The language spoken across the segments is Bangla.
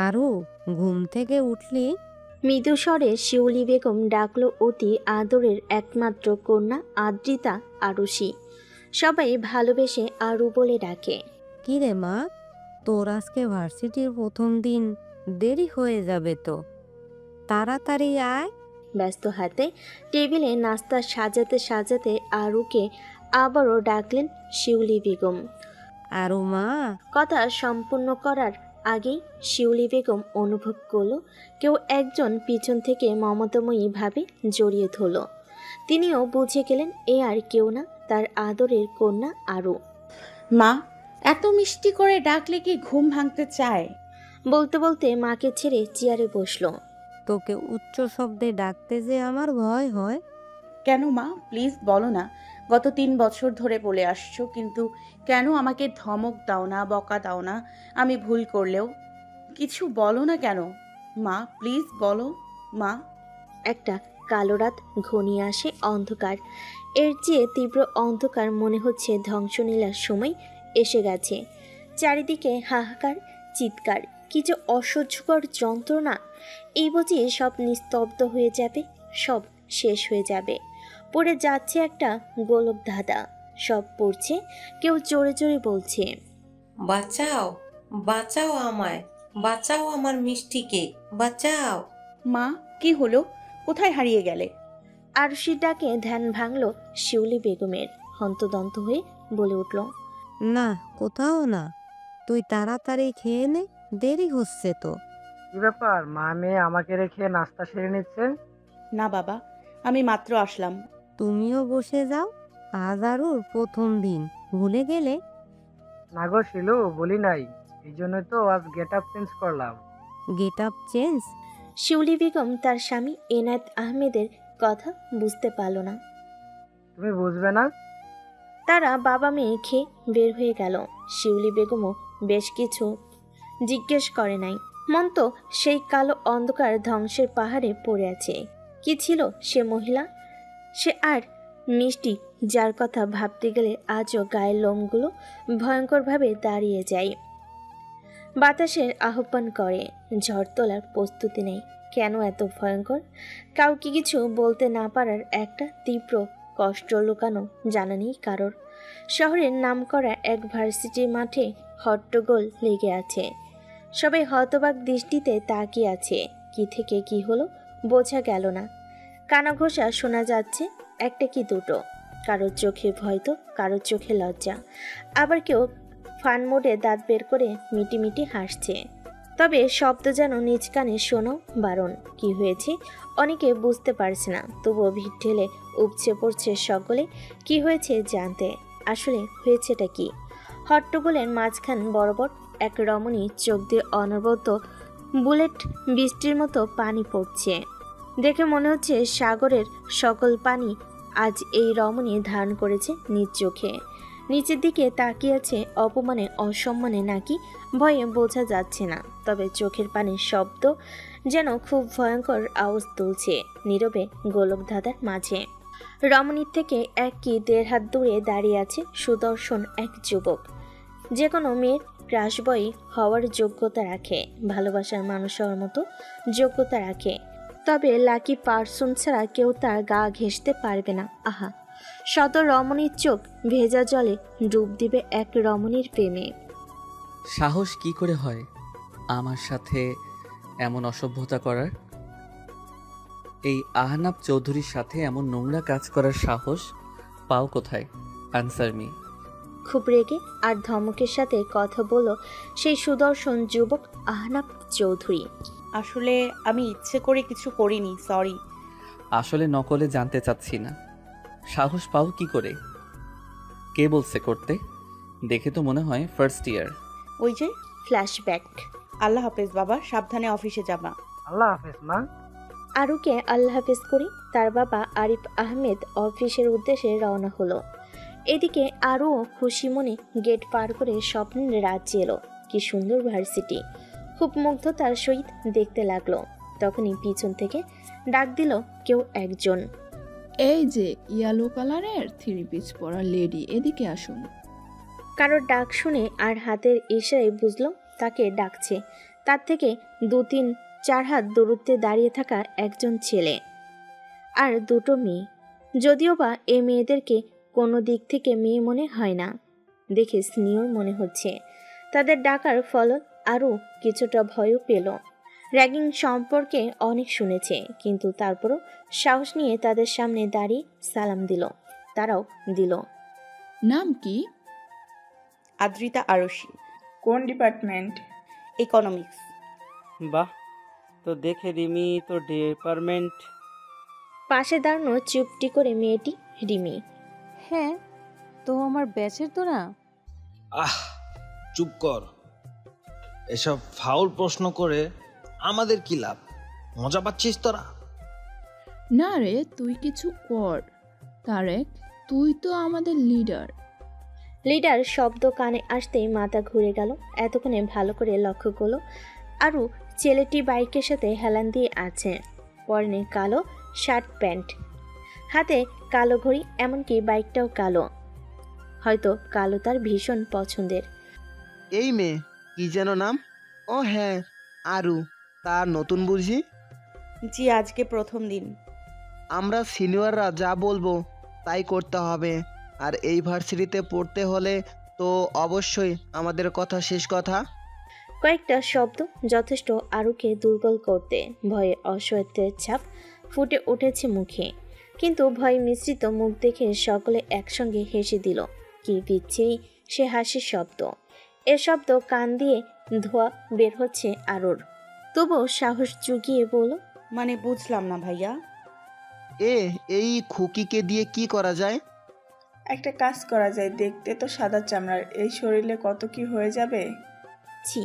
আরু, ঘুম থেকে উঠলি? মৃদু স্বরে শিউলি বেগম ডাকল অতি আদরের একমাত্র কন্যা আদ্রিতা আরুষি। সবাই ভালোবেসে আরু বলে ডাকে। কি রে মা, তোর আজকে ভার্সিটির প্রথম দিন, দেরি হয়ে যাবে তো, তাড়াতাড়ি আয়। ব্যস্ত হাতে টেবিলে নাস্তা সাজাতে সাজাতে আরুকে আবারও ডাকলেন শিউলি বেগম। আরু মা। কথা সম্পূর্ণ করার আগেই শিউলি বেগম অনুভব করল কেউ একজন পিছন থেকে মমতাময়ী ভাবে জড়িয়ে ধরল। তিনিও বুঝে গেলেন এ আর কেউ না, তার আদরের কন্যা আরু। মা, এত মিষ্টি করে ডাকলে কি ঘুম ভাঙতে চায়? বলতে বলতে মাকে ছেড়ে চেয়ারে বসল। তোকে উচ্চ শব্দে ডাকতে যে আমার ভয় হয়। কেন মা, প্লিজ বলো না। গত 3 বছর ধরে বলে আসছো, কিন্তু কেন আমাকে ধমক দাও না, বকা দাও না? আমি ভুল করলেও কিছু বলো না কেন? মা প্লিজ বলো মা। একটা কালো রাত ঘনিয়ে আসে, অন্ধকার। এর চেয়ে তীব্র অন্ধকার মনে হচ্ছে ধ্বংসলীলার সময় এসে গেছে। চারিদিকে হাহাকার, চিৎকার, কি যে অসহ্যকর যন্ত্রণা। এই বুঝি সব নিস্তব্ধ হয়ে যাবে, সব শেষ হয়ে যাবে। পড়ে যাচ্ছে একটা গোলক ধাঁধা, সব পড়ছে, কেউ জোরে জোরে বলছে, বাঁচাও, বাঁচাও আমায়, বাঁচাও আমার মিষ্টিকে, বাঁচাও। মা, কি হলো? কোথায় হারিয়ে গেলে? আরুষির ডাকে ধ্যান ভাঙল শিউলি বেগমের। হন্তদন্ত হয়ে বলে উঠল, না, কোথাও না, তুই তাড়াতাড়ি খেয়ে নে, দেরি হচ্ছে তো। কি ব্যাপার, মা মেয়ে আমাকে রেখে নাস্তা সেরে নিচ্ছে? না বাবা, আমি মাত্র আসলাম। তুমিও বসে যাও, আজ আরুর প্রথম দিন, ভুলে গেলে? না গো শিলু, বলি নাই, এই জন্যই তো আজ গেট আপ চেঞ্জ করলাম। Get up change? Shiuli Begum তার স্বামী এনায়েত আহমেদের কথা বুঝতে পারল না। তুমি বুঝবে না? তারা বাবা মেয়ে খেয়ে বের হয়ে গেল। শিউলি বেগমও বেশ কিছু জিজ্ঞেস করে নাই। মন তো সেই কালো অন্ধকার ধ্বংসের পাহাড়ে পড়ে আছে। কি ছিল সে মহিলা? সে আর মিষ্টি, যার কথা ভাবতে গেলে আজও গায়ের লোমগুলো ভয়ঙ্করভাবে দাঁড়িয়ে যায়। বাতাসের আহ্বান করে, ঝড় তোলার প্রস্তুতি নেই। কেন এত ভয়ঙ্কর? কাউকে কিছু বলতে না পারার একটা তীব্র কষ্ট লুকানো জানা নেই কারোর। শহরের নামকরা এক ভার্সিটির মাঠে হট্টগোল লেগে আছে। সবাই হতবাক দৃষ্টিতে তাকিয়ে আছে। কি থেকে কি হলো বোঝা গেল না। কানাঘোষা শোনা যাচ্ছে, একটা কি দুটো। কারোর চোখে ভয় তো কারোর চোখে লজ্জা। আবার কেউ ফান মোডে দাঁত বের করে মিটিমিটি হাসছে। তবে শব্দ যেন নিজ কানে শোনো বারণ। কি হয়েছে অনেকে বুঝতে পারছে না, তবুও ভিড় ঠেলে উপচে পড়ছে সকলে কি হয়েছে জানতে। আসলে হয়েছেটা কি? হট্টগোলের মাঝখান বরাবর এক রমণী চোখ দিয়ে অনবরত বুলেট বৃষ্টির মতো পানি পড়ছে। দেখে মনে হচ্ছে সাগরের সকল পানি আজ এই রমণী ধারণ করেছে নিজ চোখে। নিচের দিকে তাকিয়ে আছে অপমানে, অসম্মানে নাকি ভয়ে বোঝা যাচ্ছে না। তবে চোখের পানির শব্দ যেন খুব ভয়ঙ্কর আওয়াজ তুলছে নীরবে গোলকধাঁধার মাঝে। রমণীর থেকে 1 কি 1.5 হাত দূরে দাঁড়িয়ে আছে সুদর্শন এক যুবক। যে কোনো মেয়ের ক্রাশ বয় হওয়ার যোগ্যতা রাখে, ভালোবাসার মানুষ হওয়ার মতো যোগ্যতা রাখে। তবে লাকি পার্সন ছাড়া কেউ তার গা ঘেঁষতে পারবে না। আহা, শত রমণীর চোখ ভেজা জলে ডুব দিবে এক রমণীর প্রেমে। সাহস কি করে হয় আমার সাথে এমন অসভ্যতা করার? এই আহনাব চৌধুরীর সাথে এমন নোংরা কাজ করার সাহস পাও কোথায়? Answer me. খুব রেগে আর ধমকের সাথে কথা বলল সেই সুদর্শন যুবক আহনাব চৌধুরী। আসলে আমি ইচ্ছে করে কিছু করিনি, সরি। আসলে নকলে জানতে চাচ্ছি না, সাহস পাও কি করে? কে বলছে করতে? দেখে তো মনে হয় ফার্স্ট ইয়ার। ওই যে ফ্ল্যাশব্যাক। আল্লাহ হাফেজ বাবা, সাবধানে অফিসে যাবা। আল্লাহ হাফেজ মা। আরুকে আল্লাহ হাফেজ করি তার বাবা আরিফ আহমেদ অফিসের উদ্দেশ্যে রওনা হলো। এদিকে আরও খুশি মনে গেট পার করে স্বপ্নের রাজ্যে এলো। কি সুন্দর ভার্সিটি, খুব মুগ্ধতার সহিত দেখতে লাগলো। তখনই পিছন থেকে ডাক দিল কেউ একজন। এই যে ইয়েলো কালারের 3 পিস পরা লেডি, এদিকে আসুন। কারোর ডাক শুনে আর হাতের ইশারায় বুঝলো তাকে ডাকছে। তার থেকে 2-3-4 হাত দূরত্বে দাঁড়িয়ে থাকা একজন ছেলে আর দুটো মেয়ে। যদিও বা এই মেয়েদেরকে কোনো দিক থেকে মেয়ে মনে হয় না, দেখে স্নেহ মনে হচ্ছে। তাদের ডাকার ফল আরও কিছুটা ভয়ও পেল। র্যাগিং সম্পর্কে অনেক শুনেছে, কিন্তু তারপরও সাহস নিয়ে তাদের সামনে দাঁড়িয়ে সালাম দিল। তারাও দিল। নাম কি? আদ্রিতা আরশি, কোন ডিপার্টমেন্ট? ইকোনমিক্স। বাহ, তো দেখে রিমি তো ডিপার্টমেন্ট। পাশে দাঁড়ানো চুপটি করে মেয়েটি রিমি। হ্যাঁ, তো আমার ব্যাচের তো না। আহ, চুপ কর। এসব ফাউল প্রশ্ন করে আমাদের কি লাভ? মজা পাচ্ছিস তোরা? না রে, তুই কিছু কর। তারেক, তুই তো আমাদের লিডার। লিডার শব্দ কানে আসতেই মাথা ঘুরে গেল। এতক্ষণে ভালো করে লক্ষ্য করলো আরও ছেলেটি বাইকের সাথে হেলান দিয়ে আছে। পরনে কালো শার্ট প্যান্ট, হাতে কালো ঘড়ি, এমনকি বাইকটাও কালো। হয়তো কালো তার ভীষণ পছন্দের। এই মেয়ে কি যেন নাম? ও হ্যাঁ, আরু। তার নতুন বুঝি? জি, আজকে প্রথম দিন। আমরা সিনিয়ররা যা বলবো তাই করতে হবে, আর এই ভার্সিটিতে পড়তে হলে তো অবশ্যই আমাদের কথা শেষ কথা। কয়েকটা শব্দ যথেষ্ট আরুকে দুর্বল করতে। ভয়ে অসহায়ত্বের ছাপ ফুটে উঠেছে মুখে, কিন্তু ভয় মিশ্রিত মুখ দেখে সকলে একসঙ্গে হেসে দিল। কি বিচ্ছিরি সে হাসির শব্দ! এ শব্দ কান দিয়ে ধোঁয়া বের হচ্ছে আরুর। তবুও সাহস জুগিয়ে বলল, মানে বুঝলাম না ভাইয়া। এই খুকিকে দিয়ে কি করা যায়? একটা কাজ করা যায়, দেখতে তো সাদা চামড়ার, এই শরীরে কত কি হয়ে যাবে। ছি,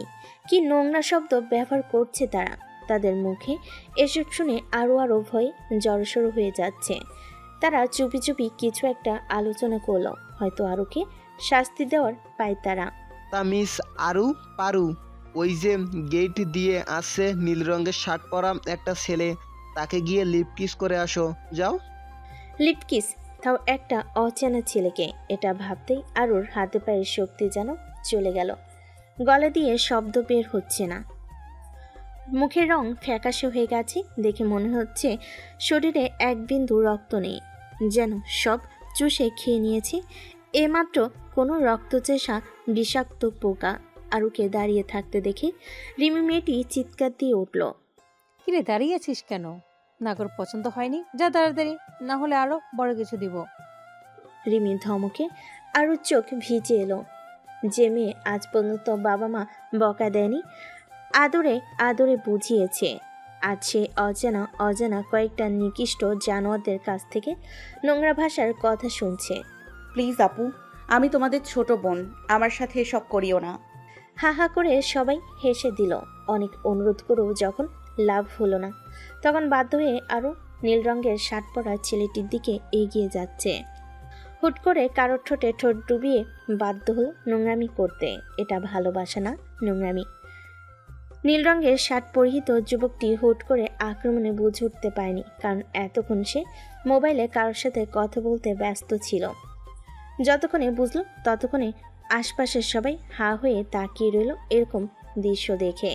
কি নোংরা শব্দ ব্যবহার করছে তারা। তাদের মুখে এসব শুনে আরও ভয়ে জড়সড় হয়ে যাচ্ছে। তারা চুপি চুপি কিছু একটা আলোচনা করলো, হয়তো আরুকে শাস্তি দেওয়ার পায় তারা। তা মিস আরু পারু, ওই যে গেট দিয়ে আসছে নীল রঙের শার্ট পরা একটা ছেলে, তাকে গিয়ে লিপ কিস করে আসো, যাও। লিপকিস, তাও একটা অচেনা ছেলেকে! এটা ভাবতেই আরুর হাতে পায়ের শক্তি যেন চলে গেল। গলা দিয়ে শব্দ বের হচ্ছে না। মুখের রং ফ্যাকাশে হয়ে গেছে, দেখে মনে হচ্ছে শরীরে এক বিন্দু রক্ত নেই, যেন সব চুষে খেয়ে নিয়েছে। এমাত্র কোনো রক্তচেষা বিষাক্ত পোকা। আরুকে দাঁড়িয়ে থাকতে দেখে রিমি মেয়েটি চিৎকার দিয়ে উঠল। কিরে, দাঁড়িয়ে আছিস কেন? নাগর পছন্দ হয়নি? যা তাড়াতাড়ি, না হলে আরো বড় কিছু দিব। রিমির ধমকে আরুর চোখ ভিজে এলো। যে মেয়ে আজ পর্যন্ত বাবা মা বকা দেয়নি, আদরে আদরে বুঝিয়েছে, আজ সে অজানা কয়েকটা নিকৃষ্ট জানোয়ারদের কাছ থেকে নোংরা ভাষার কথা শুনছে। প্লিজ আপু, আমি তোমাদের ছোট বোন, আমার সাথে এসব করিও না। হা হা করে সবাই হেসে দিল। অনেক অনুরোধ করেও যখন লাভ হলো না, তখন বাধ্য হয়ে আরও নীল রঙের শার্ট পরা ছেলেটির দিকে এগিয়ে যাচ্ছে। হুট করে কারোর ঠোঁটে ঠোঁট ডুবিয়ে বাধ্য হলো নোংরামি করতে। এটা ভালোবাসা না, নোংরামি। নীল রঙের শার্ট পরিহিত যুবকটি হুট করে আক্রমণে বুঝে উঠতে পারেনি, কারণ এতক্ষণ সে মোবাইলে কারোর সাথে কথা বলতে ব্যস্ত ছিল। যতক্ষণে বুঝলো ততক্ষণে আশপাশের সবাই হা হয়ে তাকিয়ে রইল এরকম দৃশ্য দেখে।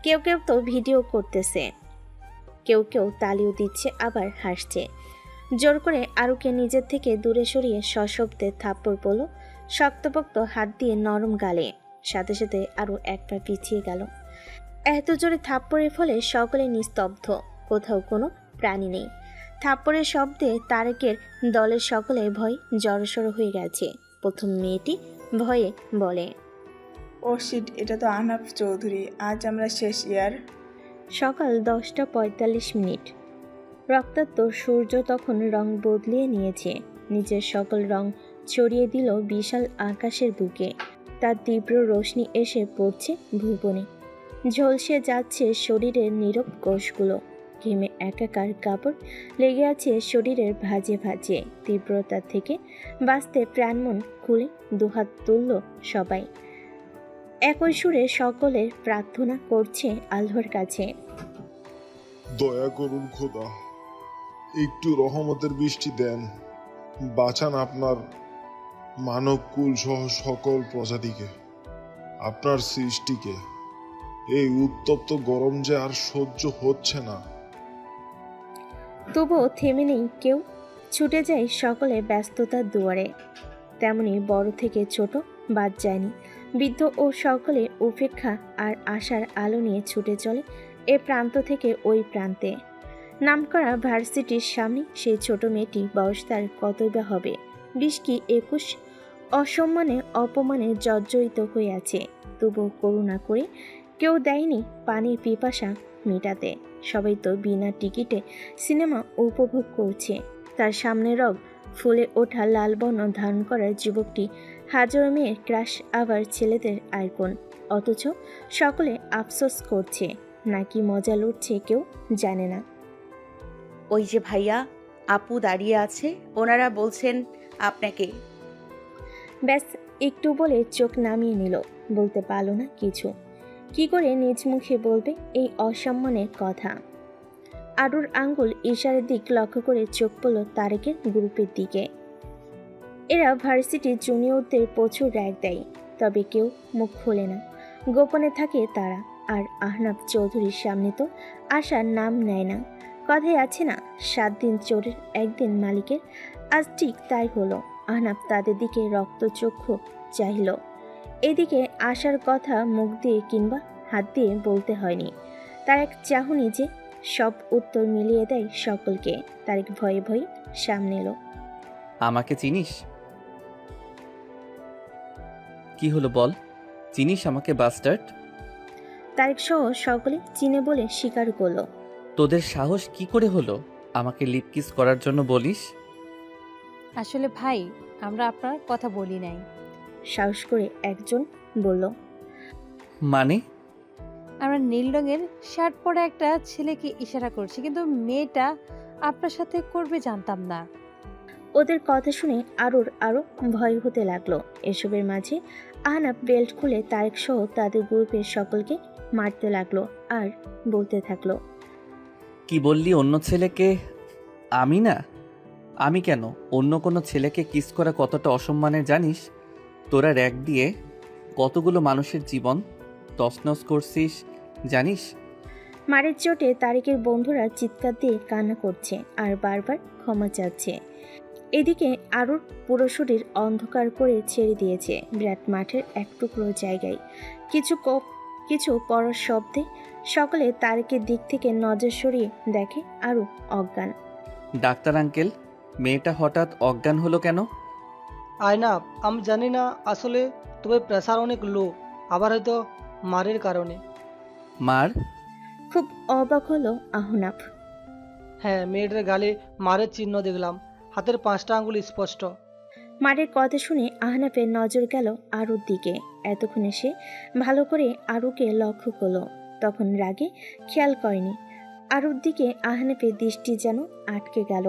কেউ কেউ তো ভিডিও করতেছে, কেউ কেউ তালিও দিচ্ছে, আবার হাসছে। জোর করে আরুকে নিজের থেকে দূরে সরিয়ে সশব্দে থাপ্পড় পড়ল শক্তপোক্ত হাত দিয়ে নরম গালে। সাথে সাথে আরও এক পা পিছিয়ে গেল। এত জোরে থাপ্পড়ের ফলে সকলে নিস্তব্ধ, কোথাও কোনো প্রাণী নেই। থাপ্পড়ের শব্দে তারেকের দলের সকলে ভয় জড়সড় হয়ে গেছে। প্রথম মেয়েটি ভয়ে বলে, ও শিট, এটা তো আহনাফ চৌধুরী, আজ আমরা শেষ ইয়ার। সকাল 10:45। রক্তাক্ত সূর্য তখন রং বদলিয়ে নিয়েছে, নিচের সকল রং ছড়িয়ে দিল বিশাল আকাশের বুকে। তার তীব্র রোশনি এসে পড়ছে ভুবনে, ঝলসে যাচ্ছে শরীরের নীরব কোষগুলো। ঘেমে একাকার কাপড় লেগে আছে শরীরের ভাঁজে ভাঁজে। তীব্রতা থেকে বাঁচতে প্রাণমন খুলে দুহাত তুলল সবাই। একই সুরে সকলের প্রার্থনা করছে আল্লাহর কাছে, দয়া করুন খোদা, একটু রহমতের বৃষ্টি দেন, বাঁচান আপনার মানব কুল সহ সকল প্রজাতিকে, আপনার সৃষ্টিকে। এই উত্তপ্ত গরম যে আর সহ্য হচ্ছে না। তবুও থেমে নেই কেউ, ছুটে যায় সকলে ব্যস্ততার দুয়ারে। তেমনি বড় থেকে ছোট বাদ যায়নি, বৃদ্ধ ও সকলে উপেক্ষা আর আশার আলো নিয়ে ছুটে চলে এ প্রান্ত থেকে ওই প্রান্তে। নামকরা ভার্সিটির সামনে সেই ছোট মেয়েটি, বয়স তার কতই বা হবে, 20 কি 21, অসম্মানে অপমানে জর্জরিত হয়ে আছে। তবুও করুণা করে কেউ দেয়নি পানির পিপাসা মেটাতে। সবাই তো বিনা টিকিটে সিনেমা উপভোগ করছে। তার সামনে রগ ফুলে ওঠা লাল বর্ণ ধারণ করার যুবকটি হাজারো মেয়ের ক্রাশ, আবার ছেলেদের আইকন। অথচ সকলে আফসোস করছে, নাকি মজা লুটছে কেউ জানে না। ওই যে ভাইয়া আপু দাঁড়িয়ে আছে, ওনারা বলছেন আপনাকে। ব্যাস একটু বলে চোখ নামিয়ে নিল, বলতে পারল না কিছু। কি করে নিজ মুখে বলবে এই অসম্মানের কথা। আরুর আঙ্গুল ইশারার দিক লক্ষ্য করে চোখ পড়ল তারেকের গ্রুপের দিকে। এরা ভার্সিটির জুনিয়রদের প্রচুর র্যাক দেয়, তবে কেউ মুখ খোলে না, গোপনে থাকে তারা। আর আহনাফ চৌধুরীর সামনে তো আসার নাম নেয় না। কথায় আছে না, 7 দিন চোরের 1 দিন মালিকের। আজ ঠিক তাই হলো। আহনাফ তাদের দিকে রক্তচক্ষু চাইল। এদিকে আসার কথা মুখ দিয়ে কিংবা হাত দিয়ে বলতে হয়নি। তার এক চাহনি যে সব উত্তর মিলিয়ে দেয় সকলকে। তারেক ভয়ে ভয়ে সামনে এলো। আমাকে চিনিস? কি হলো বল, চিনিস আমাকে বাস্টার্ড? তারেক সহ সকলে চিনে বলে স্বীকার করলো। তোদের সাহস কি করে হলো আমাকে লিপ কিস করার জন্য বলিস? আসলে ভাই, আমরা আপনার কথা বলি নাই। সাহস করে একজন বলল। মানে? আমরা নীল রঙের শার্ট পরা একটা ছেলেকে ইশারা করছি, কিন্তু মেয়েটা আপনার সাথে করবে জানতাম না। ওদের কথা শুনে আরো ভয় হতে লাগলো। এসবের মাঝে আহনাফ বেল্ট খুলে তারেক সহ তাদের গ্রুপের সকলকে মারতে লাগলো আর বলতে থাকলো। কি বললি অন্য ছেলেকে? আমি না, আমি কেন? অন্য কোনো ছেলেকে কিস করা কতটা অসম্মানের জানিস? তোরা র্যাক দিয়ে কতগুলো মানুষের জীবন তছনছ করছিস জানিস? মারের চোটে তারেকের বন্ধুরা চিৎকার দিয়ে কান্না করছে আর বারবার ক্ষমা চাচ্ছে। এদিকে আরুর পুরো শরীর অন্ধকার করে ছেড়ে দিয়েছে বিরাট মাঠের এক টুকরো জায়গায়। কিছু পড়ার শব্দে সকলে তারেকের দিক থেকে নজর সরিয়ে দেখে আরু অজ্ঞান। ডাক্তার আঙ্কেল, মেয়েটা হঠাৎ অজ্ঞান হলো কেন? আয়না, আমি জানি না আসলে, তবে প্রেসার অনেক লো, আবার হয়তো মারের কারণে। মার? খুব অবাক হলো আহনাফ। হ্যাঁ, মেয়েটার গালে মারের চিহ্ন দেখলাম, হাতের 5টা আঙ্গুল স্পষ্ট। মারের কথা শুনে আহনাফের নজর গেল আরুর দিকে। এতক্ষণে সে ভালো করে আরুকে লক্ষ্য করলো, তখন রাগে খেয়াল করেনি। আরুর দিকে আহনাফের দৃষ্টি যেন আটকে গেল।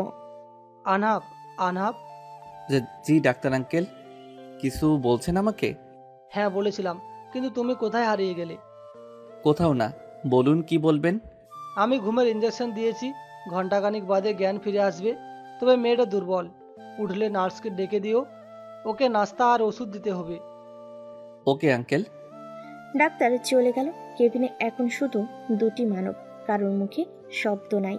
আনহাব, আনহাব। জি ডাক্তার আঙ্কেল, কিছু বলছেন আমাকে? হ্যাঁ বলেছিলাম, কিন্তু তুমি কোথায় হারিয়ে গেলে? কোথাও না, বলুন কি বলবেন। আমি ঘুমের ইঞ্জেকশন দিয়েছি, ঘন্টাখানিক বাদে জ্ঞান ফিরে আসবে। তবে মেয়েটা দুর্বল, উঠলে নার্সকে ডেকে দিও, ওকে নাস্তা আর ওষুধ দিতে হবে। Okay uncle. ডাক্তার চলে গেল। কেবিনে এখন শুধু 2টি মানব, কারোর মুখে শব্দ নাই।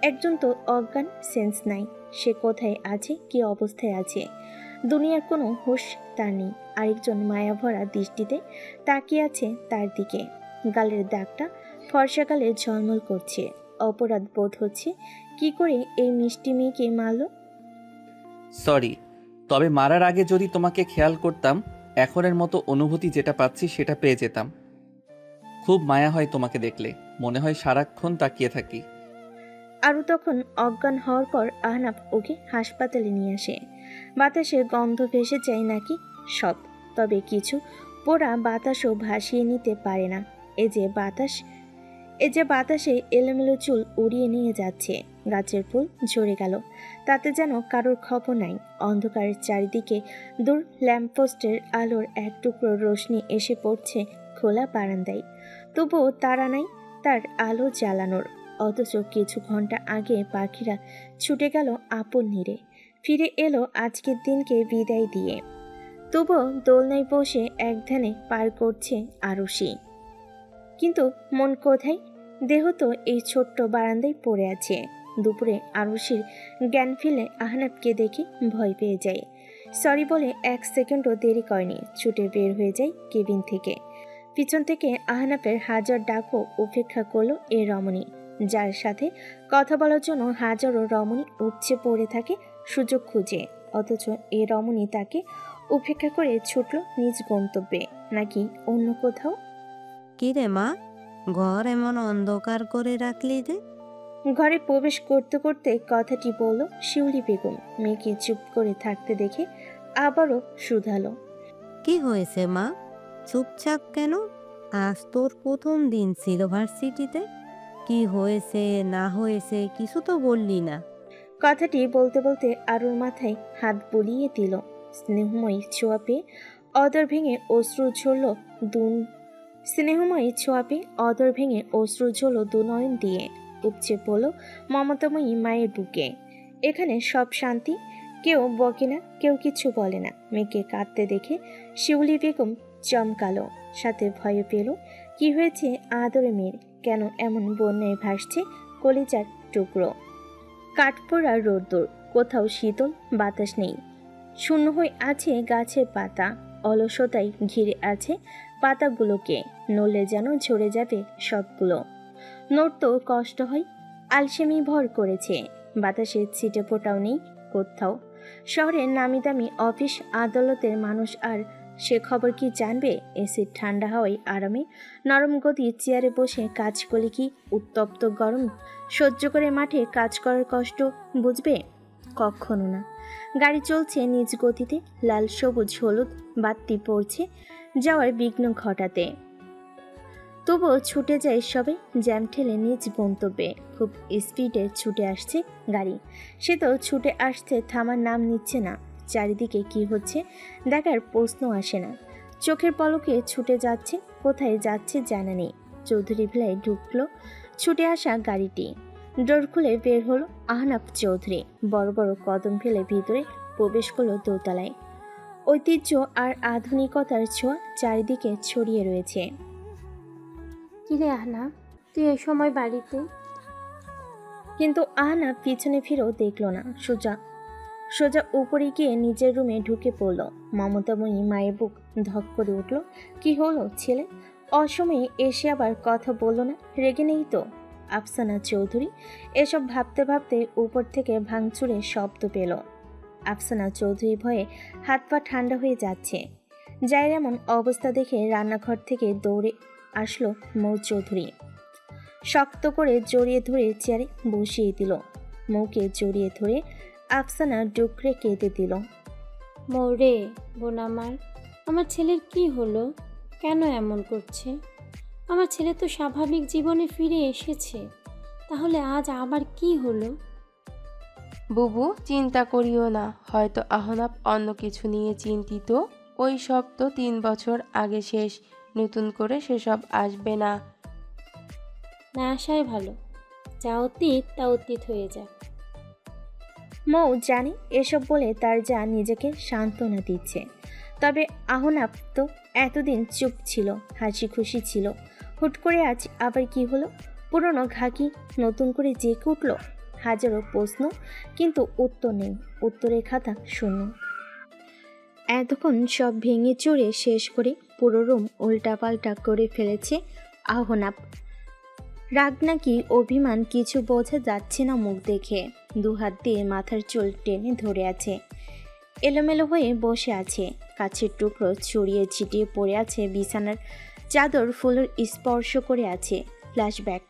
একজন তো অজ্ঞান, সেন্স নাই, সে কোথায় আছে, কি অবস্থায় আছে, দুনিয়ার কোনো হুঁশ তার নেই। আরেকজন মায়াভরা দৃষ্টিতে তাকিয়ে আছে তার দিকে। গালের দাগটা ফর্সা গালে ঝলমল করছে। অপরাধ বোধ হচ্ছে, কি করে এই মিষ্টি মেয়েকে মারল। সরি, তবে মারার আগে যদি তোমাকে খেয়াল করতাম, এখনের মতো অনুভূতি যেটা পাচ্ছি সেটা পেয়ে যেতাম। খুব মায়া হয় তোমাকে দেখলে, মনে হয় সারাক্ষণ তাকিয়ে থাকি। আরও তখন অজ্ঞান হওয়ার পর আহনাফ ওকে হাসপাতালে নিয়ে আসে। বাতাসের গন্ধ ভেসে যায় নাকি সব, তবে কিছু পোড়া বাতাসও ভাসিয়ে নিতে পারে না। এ যে বাতাসে এলোমেলো চুল উড়িয়ে নিয়ে যাচ্ছে, গাছের ফুল ঝরে গেল, তাতে যেন কারোর খবর নাই। অন্ধকারের চারিদিকে দূর ল্যাম্পপোস্টের আলোর এক টুকরো রোশনি এসে পড়ছে খোলা বারান্দায়, তবুও তারা নাই তার আলো জ্বালানোর। অথচ কিছু ঘন্টা আগে পাখিরা ছুটে গেল আপন নীড়ে, ফিরে এলো আজকের দিনকে বিদায় দিয়ে। তবুও দোলনায় বসে এক ধ্যানে পার করছে আরুষি। কিন্তু মন কোথায়? দেহ তো এই ছোট্ট বারান্দায় পড়ে আছে। দুপুরে আরুষির জ্ঞান ফিরলে আহনাবকে দেখে ভয় পেয়ে যায়। সরি বলে 1 সেকেন্ডও দেরি করেনি, ছুটে বের হয়ে যায় কেবিন থেকে। পিছন থেকে আহনাফের হাজার ডাকও উপেক্ষা করলো এ রমণী, যার সাথে কথা বলার জন্য হাজারো রমণী উপচে পড়ে থাকে সুযোগ খুঁজে। অথচ এ রমণী তাকে উপেক্ষা করে ছুটল নিজ গন্তব্যে, নাকি অন্য কোথাও? কিরে মা, ঘর এমন অন্ধকার করে রাখলি যে? ঘরে প্রবেশ করতে করতে কথাটি বলল শিউলি বেগম। মেয়েকে চুপ করে থাকতে দেখে আবারও শুধালো, কি হয়েছে মা, চুপচাপ কেন? আজ তোর প্রথম দিন ছিল ভার্সিটিতে, কি হয়েছে না হয়েছে কিছু তো বললি না। কথাটি বলতে বলতে আরুর মাথায় হাত বুলিয়ে দিল। স্নেহময়ী ছোঁয়া পেয়ে অদর ভেঙে অশ্রু ঝরল দু নয়ন দিয়ে। উপচে পড়ল মমতাময়ী মায়ের বুকে। এখানে সব শান্তি, কেউ বকে না, কেউ কিছু বলে না। মেয়েকে কাঁদতে দেখে শিউলি বেগম চমকালো, সাথে ভয় পেল। কি হয়েছে আদরে মেয়ের? কেন এমন বন্যায় ভাসছে কলিজার টুকরো? কাঠপোড়া রোদ্দুর, কোথাও শীতল বাতাস নেই। শূন্য হয়ে আছে গাছের পাতা, অলসতায় ঘিরে আছে পাতাগুলোকে। নড়লে যেন ঝরে যাবে সবগুলো। নড়তেও কষ্ট হয়, আলসেমি ভর করেছে। বাতাসের ছিটে ফোটাও নেই কোথাও। শহরের নামি দামি অফিস আদালতের মানুষ আর সে খবর কি জানবে? এসির ঠান্ডা হাওয়ায় আরামে নরম গদির চেয়ারে বসে কাজ করলে কি উত্তপ্ত গরম সহ্য করে মাঠে কাজ করার কষ্ট বুঝবে? কখনো না। গাড়ি চলছে নিজ গতিতে, লাল সবুজ হলুদ বাতি পড়ছে যাওয়ার বিঘ্ন ঘটাতে। তবুও ছুটে যায় সবে জ্যাম ঠেলে নিজ গন্তব্যে। খুব স্পিডে ছুটে আসছে গাড়ি, সে তো ছুটে আসছে, থামার নাম নিচ্ছে না। চারিদিকে কি হচ্ছে দেখার প্রশ্ন আসে না। চোখের পলকে ছুটে যাচ্ছে, কোথায় যাচ্ছে জানা নেই। চৌধুরী ভিলায় ঢুকলো ছুটে আসা গাড়িটি। ডোর খুলে বের হলো আহনাফ চৌধুরী। বড় বড় কদম ফেলে ভিতরে প্রবেশ করলো দোতলায়। ঐতিহ্য আর আধুনিকতার ছোঁয়া চারিদিকে ছড়িয়ে রয়েছে। কিরে আহনাফ, তুই এই সময় বাড়িতে? কিন্তু আহনাফ পিছনে ফিরেও দেখল না। সোজা উপরে গিয়ে নিজের রুমে ঢুকে পড়ল। মমতাময়ী মায়ের বুক ধক করে উঠল। কি হলো ছেলে? অসময়ে এসে আবার কথা বলল না? রেগে নেই তো? আফসানা চৌধুরী এসব ভাবতে ভাবতে উপর থেকে ভাঙচুরে শব্দ পেল। আফসানা চৌধুরী ভয়ে হাত পা ঠান্ডা হয়ে যাচ্ছে। যায়ের এমন অবস্থা দেখে রান্নাঘর থেকে দৌড়ে আসলো মৌ চৌধুরী। শক্ত করে জড়িয়ে ধরে চেয়ারে বসিয়ে দিল। মৌকে জড়িয়ে ধরে আফসানা ডুকরে কেঁদে দিল। মৌরে বোন আমার ছেলের কি হলো? কেন এমন করছে? আমার ছেলে তো স্বাভাবিক জীবনে ফিরে এসেছে, তাহলে আজ আবার কি হলো? বুবু, চিন্তা করিও না, হয়তো আহনাফ অন্য কিছু নিয়ে চিন্তিত। ওই সব তো 3 বছর আগে শেষ, নতুন করে সেসব আসবে না। না আসাই ভালো, যা অতীত তা অতীত হয়ে যায়। মৌ জানে এসব বলে তার যা নিজেকে সান্ত্বনা দিচ্ছে। তবে আহনাফ তো এতদিন চুপ ছিল, হাসি খুশি ছিল। হুট করে আজ আবার কি হলো? পুরনো ঘাকি নতুন করে জেগে উঠল। হাজারো প্রশ্ন, কিন্তু উত্তর নেই। উত্তরের খাতা শূন্য। এতক্ষণ সব ভেঙে চুরে শেষ করে পুরো রুম উল্টাপাল্টা করে ফেলেছে আহনাফ। রাগ নাকি অভিমান কিছু বোঝা যাচ্ছে না মুখ দেখে। 2 হাত দিয়ে মাথার চুল টেনে ধরে আছে। এলোমেলো হয়ে বসে আছে। কাছের টুকরো ছড়িয়ে ছিটিয়ে পড়ে আছে বিছানার চাদর, ফুলের স্পর্শ করে আছে। ফ্ল্যাশব্যাক।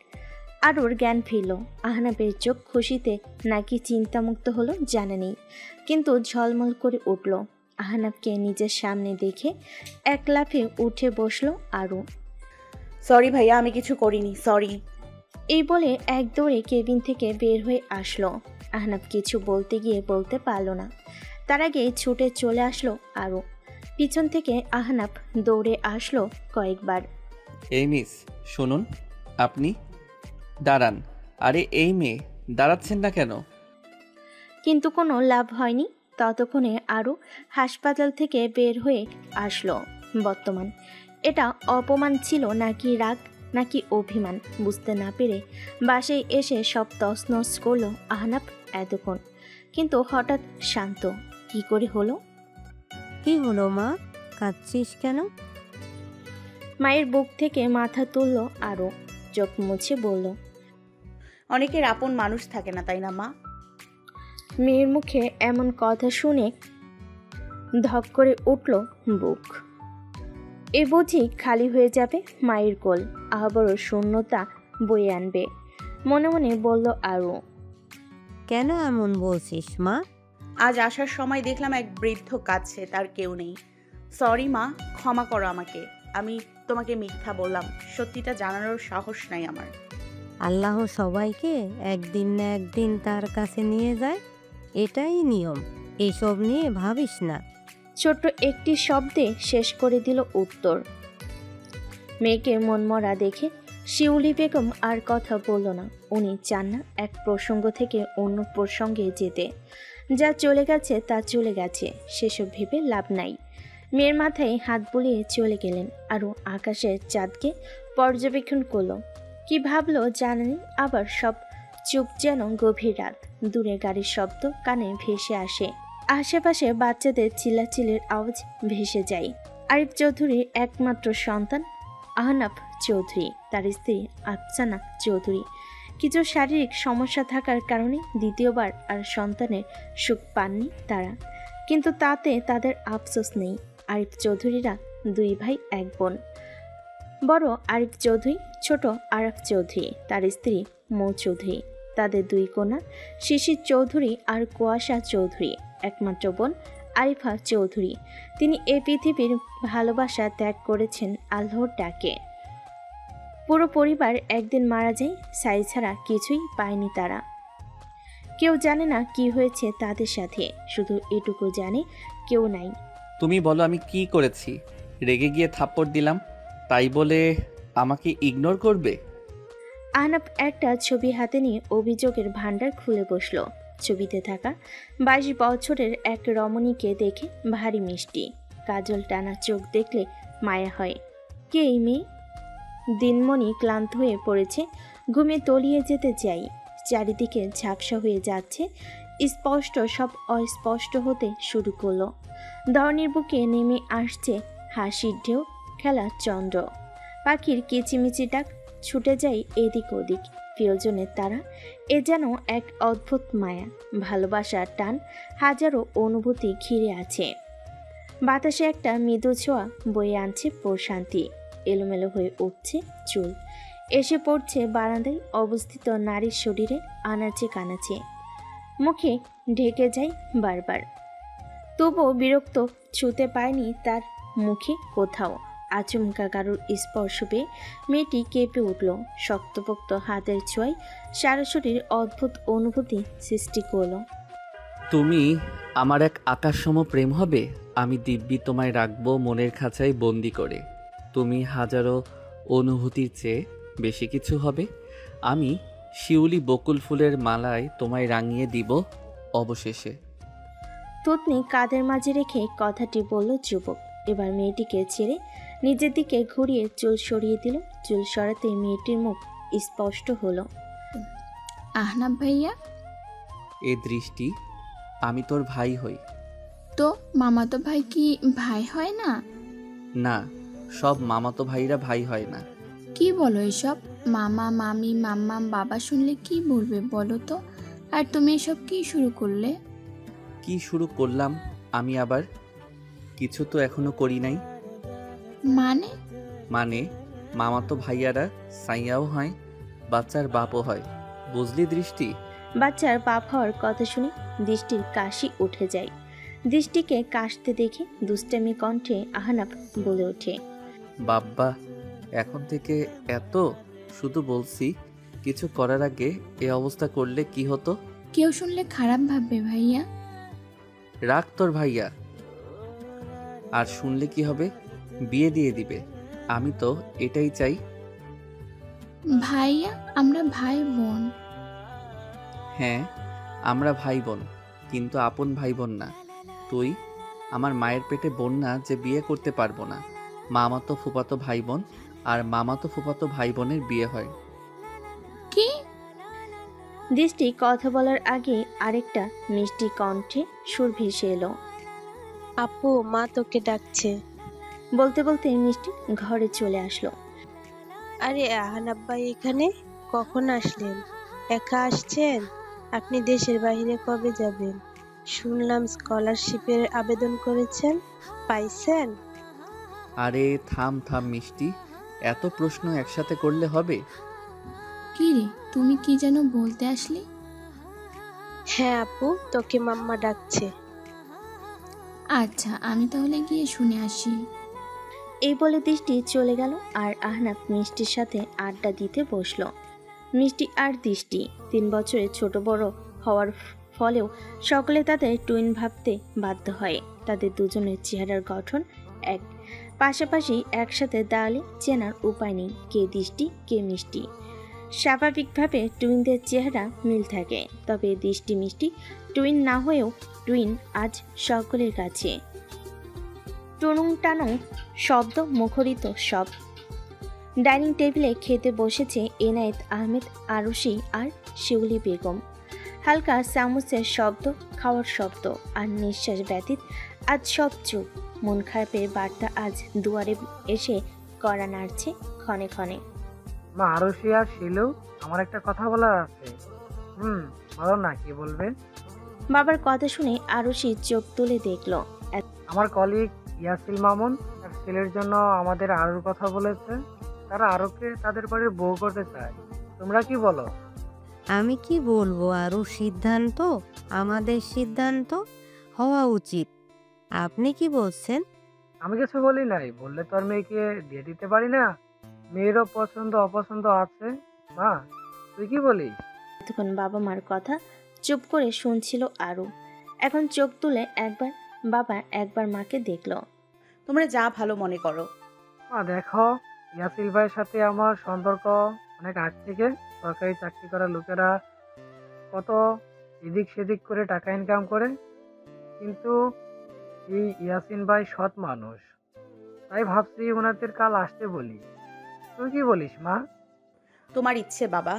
আর ওর জ্ঞান ফিরল। আহনাফের চোখ খুশিতে নাকি চিন্তামুক্ত হলো জানা নেই, কিন্তু ঝলমল করে উঠল। আহনাফকে নিজের সামনে দেখে এক লাফে উঠে বসলো আরও। সরি ভাইয়া, আমি কিছু করিনি, সরি। এই বলে এক দৌড়ে কেবিন থেকে বের হয়ে আসলো। আহনাফ কিছু বলতে গিয়ে বলতে পারল না। তার আগে ছুটে চলে আসলো আরও। পিছন থেকে আহনাফ দৌড়ে আসলো কয়েকবার। এই মিস, শুনুন। আপনি দাঁড়ান। আরে এই মেয়ে, দাঁড়াচ্ছেন না কেন? কিন্তু কোনো লাভ হয়নি। ততক্ষণে আরও হাসপাতাল থেকে বের হয়ে আসলো। বর্তমান এটা অপমান ছিল নাকি রাগ নাকি অভিমান বুঝতে না পেরে বাসায় এসে সব তছনছ করলো আহনাফ এতক্ষণ, কিন্তু হঠাৎ শান্ত। কি করে হলো? কি হলো মা, কাঁদছিস কেন? মায়ের বুক থেকে মাথা তুলল আরও, চোখ মুছে বলল, অনেকের আপন মানুষ থাকে না, তাই না মা? মেয়ের মুখে এমন কথা শুনে ধক করে উঠল বুক। এ বুঝি খালি হয়ে যাবে মায়ের কোল, আবারও শূন্যতা বয়ে আনবে। মনে মনে বলল আরও, কেন এমন বলছিস মা? আজ আসার সময় দেখলাম এক বৃদ্ধ কাঁদছে, তার কেউ নেই। সরি মা, ক্ষমা করো আমাকে। আমি তোমাকে মিথ্যা বললাম, সত্যিটা জানানোর সাহস নাই আমার। আল্লাহ সবাইকে একদিন না একদিন তার কাছে নিয়ে যায়, এটাই নিয়ম। এসব নিয়ে ভাবিস না। ছোট্ট একটি শব্দে শেষ করে দিল উত্তর। মেয়েকে মনমরা দেখে শিউলি বেগম আর কথা বলল না। উনি চান না এক প্রসঙ্গ থেকে অন্য প্রসঙ্গে যেতে। যা চলে গেছে তা চলে গেছে, সেসব ভেবে লাভ নাই। মেয়ের মাথায় হাত বুলিয়ে চলে গেলেন। আরও আকাশের চাঁদকে পর্যবেক্ষণ করলো। কি ভাবলো জানেনি, আবার সব চুপ যেন গভীর রাত। দূরে গাড়ির শব্দ কানে ভেসে আসে, আশেপাশে বাচ্চাদের চিল্লাচিল্লির আওয়াজ ভেসে যায়। আরিফ চৌধুরীর একমাত্র সন্তান আহনাফ চৌধুরী, তার স্ত্রী আফসানা চৌধুরী। কিছু শারীরিক সমস্যা থাকার কারণে দ্বিতীয়বার আর সন্তানের সুখ পাননি তারা, কিন্তু তাতে তাদের আফসোস নেই। আরিফ চৌধুরীরা দুই ভাই এক বোন। বড় আরিফ চৌধুরী, ছোট আরাফ চৌধুরী, তার স্ত্রী মৌ চৌধুরী। তাদের দুই কন্যা শিশির চৌধুরী আর কুয়াশা চৌধুরী। একমাত্র বোন আরিফা চৌধুরী, তিনি এই পৃথিবীর ভালোবাসা ত্যাগ করেছেন আল্লাহর ডাকে। পুরো পরিবার একদিন মারা যায়, সাই ছাড়া কিছুই পায়নি তারা। কেউ জানে না কি হয়েছে তাদের সাথে, শুধু এটুকু জানে কেউ নাই। তুমি বলো আমি কি করেছি? রেগে গিয়ে থাপ্পড় দিলাম, তাই বলে আমাকে ইগনোর করবে? আহনাফ একটা ছবি হাতে নিয়ে অভিযোগের ভান্ডার খুলে বসলো। ছবিতে থাকা 22 বছরের এক রমণীকে দেখে ভারী মিষ্টি, কাজল টানা চোখ দেখলে মায়া হয়। কে এই মেয়ে? দিনমণি ক্লান্ত হয়ে পড়েছে, ঘুমে তলিয়ে যেতে চাই। চারিদিকে ঝাপসা হয়ে যাচ্ছে, স্পষ্ট সব অস্পষ্ট হতে শুরু করলো। ধরনীর বুকে নেমে আসছে হাসির ঢেউ, খেলা চন্দ্র, পাখির কিচিমিচি ডাক, ছুটে যায় এদিক ওদিক প্রিয়জনের তারা। এ যেন এক অদ্ভুত মায়া, ভালোবাসার টান, হাজারো অনুভূতি ঘিরে আছে। বাতাসে একটা মৃদু ছোঁয়া বয়ে আনছে প্রশান্তি। এলোমেলো হয়ে উঠছে চুল, এসে পড়ছে বারান্দায় অবস্থিত নারীর শরীরে আনাচে কানাচে, মুখে ঢেকে যায় বারবার। তবুও বিরক্ত ছুঁতে পায়নি তার মুখে কোথাও। আচমকা কারোর স্পর্শ পেয়ে মেয়েটি কেঁপে উঠল। শক্তপোক্ত হাতের ছোঁয়ায় সারা শরীর অদ্ভুত অনুভূতি সৃষ্টি করল। তুমি আমার এক আকাশসম প্রেম হবে, আমি দিব্যি তোমায় রাখবো মনের খাঁচায় বন্দি করে। তুমি হাজারো অনুভূতির চেয়ে বেশি কিছু হবে। আমি শিউলি বকুল ফুলের মালায় তোমায় রাঙিয়ে দিব অবশেষে। থুতনি কাঁধের মাঝে রেখে কথাটি বলল যুবক। এবার মেয়েটিকে ছেড়ে নিজের দিকে ঘুরিয়ে চুল সরিয়ে দিল। চুল সরাতে মেয়েটির মুখ স্পষ্ট হলো। আহনাফ ভাইয়া? এ দৃষ্টি, আমি তোর ভাই হই। তো মামাতো ভাই কি ভাই হয় না? না, সব মামাতো ভাইরা ভাই হয় না। কি বলো এসব? মামা মামি মাম্মা বাবা শুনলে কি বলবে বলো তো? আর তুমি এসব কি শুরু করলে? কি শুরু করলাম আমি আবার? কিছু তো এখনো করি নাই। মানে মামাতো ভাইয়ারা সাইয়াও হয়, বাচ্চার বাপও হয়, বুঝলি দৃষ্টি? বাচ্চার বাপ হওয়ার কথা শুনে দৃষ্টির কাশি উঠে যায়। দৃষ্টিকে কাশতে দেখে দুষ্টামি কণ্ঠে আহনাফ বলে ওঠে, বাব্বা, এখন থেকে এত শুধু বলছি, কিছু করার আগে এ অবস্থা করলে কি হতো? কেউ শুনলে খারাপ ভাববে ভাইয়া। রাখ তোর ভাইয়া, আর শুনলে কি হবে? বিয়ে দিয়ে দিবে। আমি তো এটাই চাই। ভাইয়া, আমরা ভাই বোন। হ্যাঁ, আমরা ভাই বোন, কিন্তু আপন ভাই বোন না। তুই আমার মায়ের পেটে বোন না যে বিয়ে করতে পারবো না। মামাতো ফুপাতো ভাই বোন, আর মামাতো ফুফাতো ভাই বোনের বিয়ে হয়। কি? দৃষ্টি কথা বলার আগে আরেকটা মিষ্টি কণ্ঠে সুর ভেসে এলো। আপু, মা তোকে ডাকছে। বলতে বলতে মিষ্টি ঘরে চলে আসলো। আরে আহনাব ভাই এখানে কখন আসলেন? একা আসছেন? আপনি দেশের বাইরে কবে যাবেন? শুনলাম স্কলারশিপের আবেদন করেছেন, পাইছেন? আরে থাম থাম মিষ্টি, এত প্রশ্ন একসাথে করলে হবে? কি রে, তুমি কি যেন বলতে আসলি? হ্যাঁ আপু, তোকে মাম্মা ডাকছে। আচ্ছা, আমি তাহলে গিয়ে শুনে আসি। এই বলে দৃষ্টি চলে গেল আর আহনাফ মিষ্টির সাথে আড্ডা দিতে বসলো। মিষ্টি আর দৃষ্টি 3 বছরে ছোট বড় হওয়ার ফলেও সকলে তাদের টুইন ভাবতে বাধ্য হয়। তাদের দুজনের চেহারার গঠন এক, পাশাপাশি একসাথে দাঁড়ালে চেনার উপায় নেই কে দৃষ্টি কে মিষ্টি। স্বাভাবিকভাবে টুইনদের চেহারা মিল থাকে, তবে দৃষ্টি মিষ্টি টুইন না হয়েও টুইন আজ সকলের কাছে। টুনুং টানুং শব্দ মুখরিত সব। ডাইনিং টেবিলে খেতে বসেছে এনায়েত আহমেদ, আরুষি আর শিউলি বেগম। হালকা চামচের শব্দ, খাওয়ার শব্দ আর নিঃশ্বাস ব্যতীত আজ সব চুপ। মন খারাপের বার্তা আজ দুয়ারে এসে কড়া নাড়ছে ক্ষণে ক্ষণে। মা, আরুষি আর শিলু, আমার একটা কথা বলার আছে। বলো না, কি বলবে? বাবার কথা শুনে আরুষি চোখ তুলে দেখল। আমার কলিগ ইয়াসিল মামুন তার ছেলের জন্য আমাদের আরুর কথা বলেছে। তারা আরুকে তাদের বাড়ির বউ করতে চায়। তোমরা কি বলো? আমি কি বলবো, আরও সিদ্ধান্ত আমাদের সিদ্ধান্ত হওয়া উচিত। আপনি কি বলছেন? আমি কিছু বলি নাই, বললে তো আর মেয়েকে দিয়ে দিতে পারি না। মেয়েরও পছন্দ অপছন্দ আছে। মা, তুই কি বলিস? তখন বাবা মার কথা চুপ করে শুনছিল আরু। এখন চোখ তুলে একবার বাবা একবার মাকে দেখল। তোমরা যা ভালো মনে করো। মা দেখো, ইয়াসিল ভাইয়ের সাথে আমার সম্পর্ক অনেক আগ থেকে। সরকারি চাকরি করা লোকেরা কত এদিক সেদিক করে টাকা ইনকাম করে, কিন্তু এই ইয়াসিন ভাই সৎ মানুষ। তাই ভাবছি ওনাদের কাল আসতে বলি। তুই কি বলিস মা? তোমার ইচ্ছে বাবা,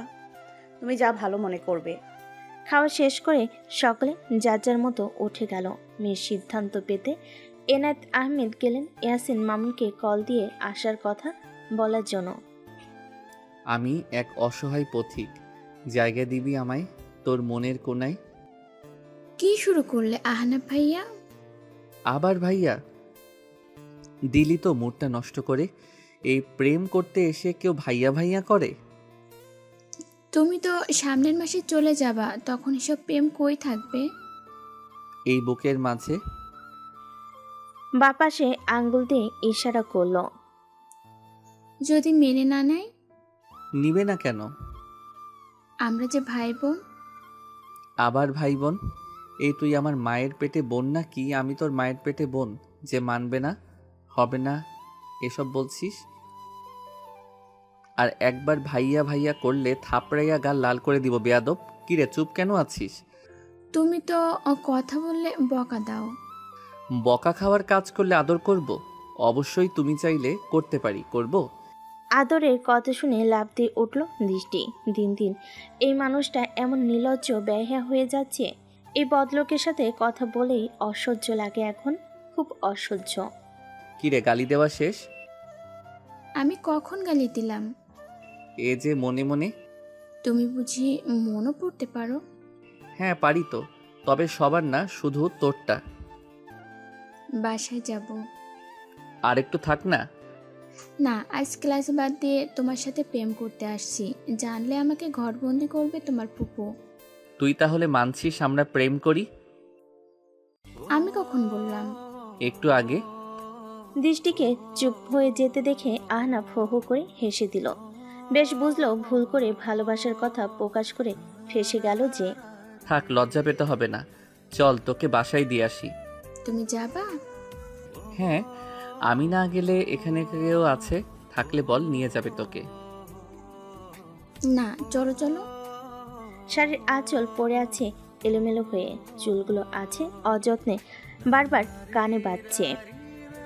তুমি যা ভালো মনে করবে। খাওয়া শেষ করে সকলে যার যার মতো উঠে গেল। মেয়ের সিদ্ধান্ত পেতে এনায়েত আহমেদ গেলেন ইয়াসিন মামুনকে কল দিয়ে আসার কথা বলার জন্য। আমি এক অসহায় পথিক, জায়গা দিবি আমায় তোর মনের কোনায়। কি শুরু করলে আহনাব ভাইয়া? আবার ভাইয়া? দিলি তো মুডটা নষ্ট করে। এই প্রেম করতে এসে কেউ ভাইয়া ভাইয়া করে? তুমি তো সামনের মাসে চলে যাবা, তখন এসব প্রেম কই থাকবে? এই বুকের মাঝে। বাপাসে আঙ্গুল দিয়ে ইশারা করল। যদি মেনে না নেয়? নিবে না কেন? আমরা যে ভাই বোন। আবার ভাই বোন? এই তুই আমার মায়ের পেটে বোন না কি? আমি তোর মায়ের পেটে বোন যে মানবে না, হবে না এসব বলছিস? আর একবার ভাইয়া ভাইয়া করলে থাপড়াইয়া গাল লাল করে দিব বেয়াদব। কিরে চুপ কেন আছিস? তুমি তো কথা বললে বকা দাও। বকা খাওয়ার কাজ করলে আদর করব? অবশ্যই তুমি চাইলে করতে পারি, করব। আদরের কথা শুনে লাফ দিয়ে উঠল দৃষ্টি। দিন দিন এই মানুষটা এমন নির্লজ্জ বেহায়া হয়ে যাচ্ছে। এই বদলোকের সাথে কথা বলেই অসহ্য লাগে এখন, খুব অসহ্য। কিরে গালি দেওয়া শেষ? আমি কখন গালি দিলাম? এ যে মনে মনে। তুমি বুঝি মনও পড়তে পারো? হ্যাঁ পারি তো, তবে সবার না, শুধু তোরটা। বাসায় যাব। আর একটু থাক না। না, আজ ক্লাস বাদ দিয়ে তোমার সাথে প্রেম করতে আসছি। জানলে আমাকে ঘরবন্দি করবে তোমার ফুপু। তুই তাহলে মানছিস আমরা প্রেম করি? আমি কখন বললাম? একটু আগে। দৃষ্টিকে চুপ হয়ে যেতে দেখে আহনাফ হো হো করে হেসে দিল। বেশ বুঝলো ভুল করে ভালোবাসার কথা প্রকাশ করে ফেসে গেল যে। থাক, লজ্জা পেতে হবে না, চল তোকে বাসায় দিয়ে আসি। তুমি যাবা? হ্যাঁ, আমি না গেলে এখানে কেউ আছে, থাকলে বল, নিয়ে যাবে তোকে। না, চলো চলো। শাড়ির আঁচল পড়ে আছে এলোমেলো হয়ে, চুলগুলো আছে অযত্নে, বারবার কানে বাজছে।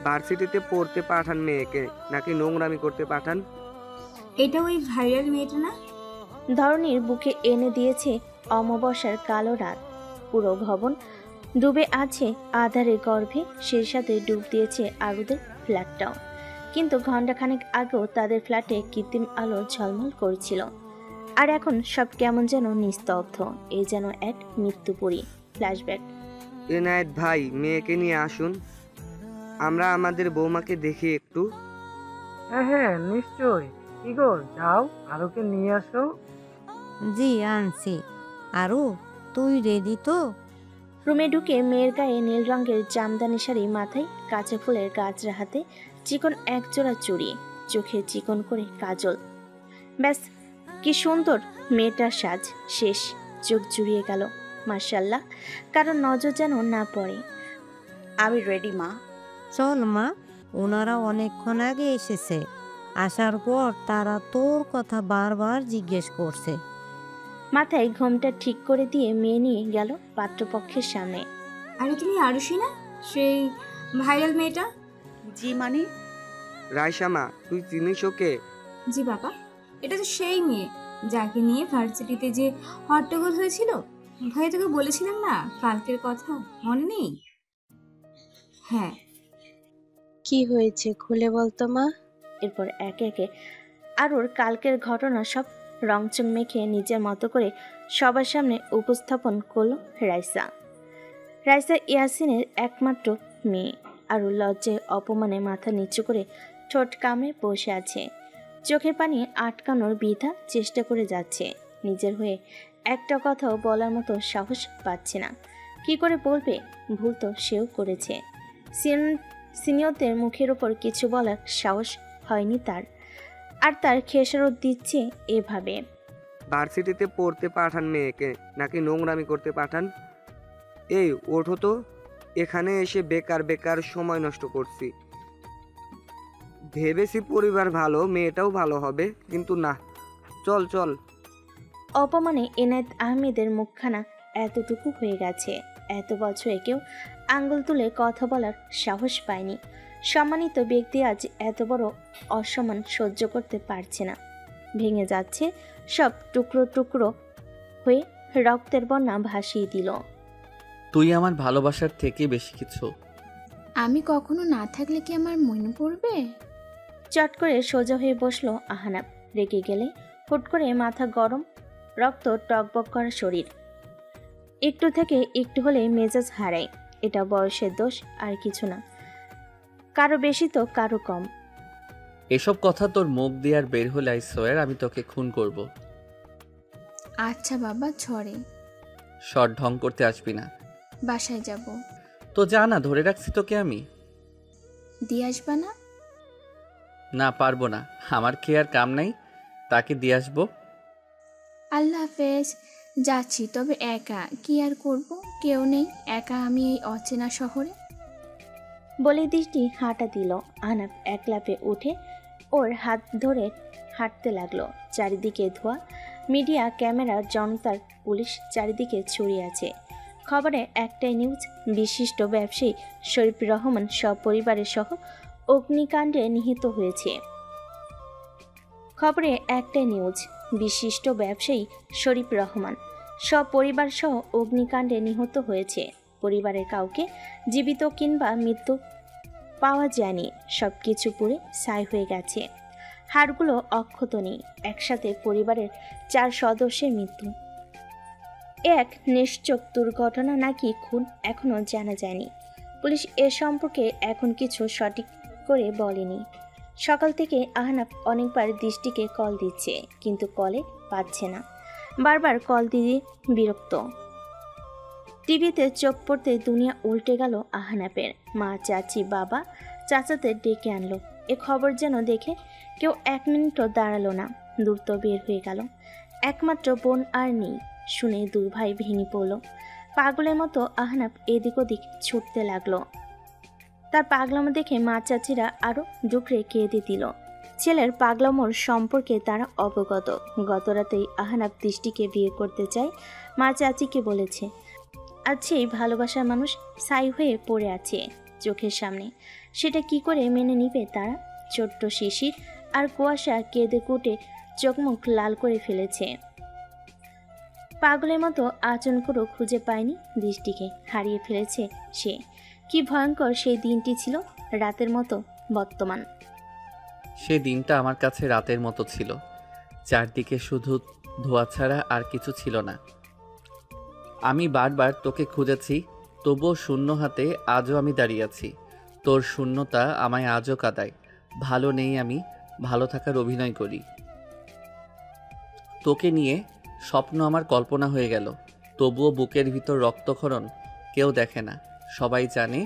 ভার্সিটিতে পড়তে পাঠান মেয়েকে নাকি নোংরামি করতে পাঠান? এটা ওই ভাইরাল মেয়েটা না? ধরনীর বুকে এনে দিয়েছে অমাবস্যার কালো রাত। পুরো ভবন ডুবে আছে আধারে গর্ভে, সেই সাথে ডুব দিয়েছে আরুদের ফ্ল্যাটটাও। কিন্তু ঘণ্টাখানেক আগেও তাদের ফ্ল্যাটে কৃত্রিম আলো ঝলমল করছিল, আর এখন সব কেমন যেন নিস্তব্ধ। এই যেন এক মৃত্যুপুরী ফ্ল্যাশব্যাক। এনায়েত ভাই, মেয়েকে নিয়ে আসুন, আমরা আমাদের বৌমাকে দেখি একটু। হ্যাঁ হ্যাঁ নিশ্চয়। কি গো, যাও আরুকে নিয়ে আসো। জি আনছি। আরু, তুই রেডি তো? রুমে ঢুকে মেয়ের গায়ে নীল রঙের জামদানি শাড়ি, মাথায় কাঁচা ফুলের গাজরা, হাতে চিকন একজোড়া চুড়ি, চোখে চিকন করে কাজল। ব্যাস, কি সুন্দর মেয়েটার সাজ। শেষ, চোখ জুড়িয়ে গেল। মাশাল্লাহ, কারণ নজর যেন না পড়ে। আমি রেডি মা। চল মা, ওনারা অনেকক্ষণ আগে এসেছে। আসার পর তারা তোর কথা বারবার জিজ্ঞেস করছে। মাথায় ঘোমটা ঠিক করে দিয়ে মেয়ে নিয়ে গেল পাত্রপক্ষের সামনে। আরে তুমি আরুষি না, সেই ভাইরাল মেয়েটা? জি মানে? রাইসা মা, তুই চিনিস ওকে? জি বাবা, এটা তো সেই মেয়ে যাকে নিয়ে ভার্সিটিতে যে হট্টগোল হয়েছিল। ভাই তোকে বলেছিলাম না কালকের কথা, মনে নেই? হ্যাঁ। কি হয়েছে খুলে বলতো মা। এরপর একে একে আরুর কালকের ঘটনা সব রংচং মেখে নিজের মতো করে সবার সামনে উপস্থাপন করলো রাইসা। রাইসা ইয়াসিনের একমাত্র মেয়ে। আরু লজ্জায় অপমানে মাথা নিচু করে ঠোঁট কামড়ে বসে আছে। চোখের পানি আটকানোর বৃথা চেষ্টা করে যাচ্ছে। নিজের হয়ে একটা কথাও বলার মতো সাহস পাচ্ছে না। কি করে বলবে? ভুল তো সেও করেছে। সিনিয়রদের মুখের ওপর কিছু বলার সাহস হয়নি তার, আর তার খেসারত দিচ্ছে এভাবে। ভার্সিটিতে পড়তে পাঠান মেয়েকে নাকি নোংরামি করতে পাঠান? এই ওঠো তো, এখানে এসে বেকার বেকার সময় নষ্ট করছি। ভেবেছি পরিবার ভালো, মেয়েটাও ভালো হবে, কিন্তু না। চল চল। অপমানে এনায়েত আহমেদের মুখখানা এতটুকু হয়ে গেছে। এত বছরে কেউ আঙ্গুল তুলে কথা বলার সাহস পায়নি। সম্মানিত ব্যক্তি আজ এত বড় অসম্মান সহ্য করতে পারছে না। ভেঙে যাচ্ছে সব, টুকরো টুকরো হয়ে রক্তের বন্যা ভাসিয়ে দিল। তুই আমার ভালোবাসার থেকে বেশি কিছু। আমি কখনো না থাকলে কি আমার মনে পড়বে? চট করে সোজা হয়ে বসলো আহনাব। রেগে গেলে হুট করে মাথা গরম, রক্ত টকবক করা শরীর। একটু থেকে একটু হলে মেজাজ হারায়। এটা বয়সের দোষ, আর কিছু না। কারো বেশি তো কারো কম। এসব কথা তোর মুখ দিয়ে আর বের হলে আই সোয়ার আমি তোকে খুন করব। আচ্ছা বাবা, ছড়ে শর্ট ঢং করতে আসবি না। বাসায় যাব তো যা না, ধরে রাখছি তোকে আমি। দিয়ে আসবা না? না, পারবো না, আমার কি আর কাম নাই তাকে দিয়ে আসবো? আল্লাহ হাফেজ। যাচ্ছি, তবে একা। কি আর করব, কেউ নেই, একা আমি এই অচেনা শহরে। বলে দৃষ্টি হাঁটা দিল। আহনাব এক লাফে উঠে ওর হাত ধরে হাঁটতে লাগলো। চারিদিকে ধোঁয়া, মিডিয়া, ক্যামেরা, জনতার, পুলিশ চারিদিকে ছড়িয়ে আছে। খবরে একটাই নিউজ, বিশিষ্ট ব্যবসায়ী শরীফ রহমান সপরিবারের সহ অগ্নিকাণ্ডে নিহত হয়েছে। খবরে একটাই নিউজ, বিশিষ্ট ব্যবসায়ী শরীফ রহমান সপরিবার সহ অগ্নিকাণ্ডে নিহত হয়েছে। পরিবারের কাউকে জীবিত কিংবা মৃত্যু পাওয়া যায়নি, সব কিছু পুড়ে ছাই হয়ে গেছে। হাড়গুলো অক্ষত নেই। একসাথে পরিবারের 4 সদস্যের মৃত্যু। এক নিশ্চক দুর্ঘটনা নাকি খুন এখনও জানা যায়নি। পুলিশ এ সম্পর্কে এখন কিছু সঠিক করে বলেনি। সকাল থেকে আহনাব অনেকবার দৃষ্টিকে কল দিচ্ছে, কিন্তু কলে পাচ্ছে না। বারবার কল দিয়ে বিরক্ত। টিভিতে চোখ পড়তে দুনিয়া উল্টে গেল আহনাবের। মা, চাচি, বাবা, চাচাদের ডেকে আনলো। এ খবর যেন দেখে কেউ 1 মিনিটও দাঁড়ালো না, দ্রুত বের হয়ে গেল। একমাত্র বোন আর নেই। শুনে 2 ভাই ভেঙে পড়ল। পাগলের মতো আহনাব এদিক ওদিক ছুটতে লাগলো। তার পাগলামো দেখে মা, চাচিরা আরও ডুকরে কেঁদে দিল। ছেলের পাগলামোর সম্পর্কে তারা অবগত। গতরাতেই আহনাব দৃষ্টিকে বিয়ে করতে চায়। মা চাচিকে বলেছে। আজ সেই ভালোবাসার মানুষ ছাই হয়ে পড়ে আছে। চোখের সামনে। সেটা কি করে মেনে নিবে তারা? ছোট্ট শিশির আর কুয়াশা কেঁদে কুটে চোখমুখ লাল করে ফেলেছে। পাগলের মতো আচরণ করেও খুঁজে পায়নি দৃষ্টিকে, হারিয়ে ফেলেছে সে। কি ভয়ঙ্কর সেই দিনটি ছিল, রাতের মতো বর্তমান। সে দিনটা আমার কাছে রাতের মতো ছিল। চারদিকে শুধু ধোঁয়া ছাড়া আর কিছু ছিল না। আমি বারবার তোকে খুঁজেছি, তবুও শূন্য হাতে আজও আমি দাঁড়িয়ে আছি। তোর শূন্যতা আমায় আজও কাঁদায়। ভালো নেই আমি, ভালো থাকার অভিনয় করি। তোকে নিয়ে স্বপ্ন আমার কল্পনা হয়ে গেল, তবুও বুকের ভিতর রক্তক্ষরণ কেউ দেখে না। সবাই জানে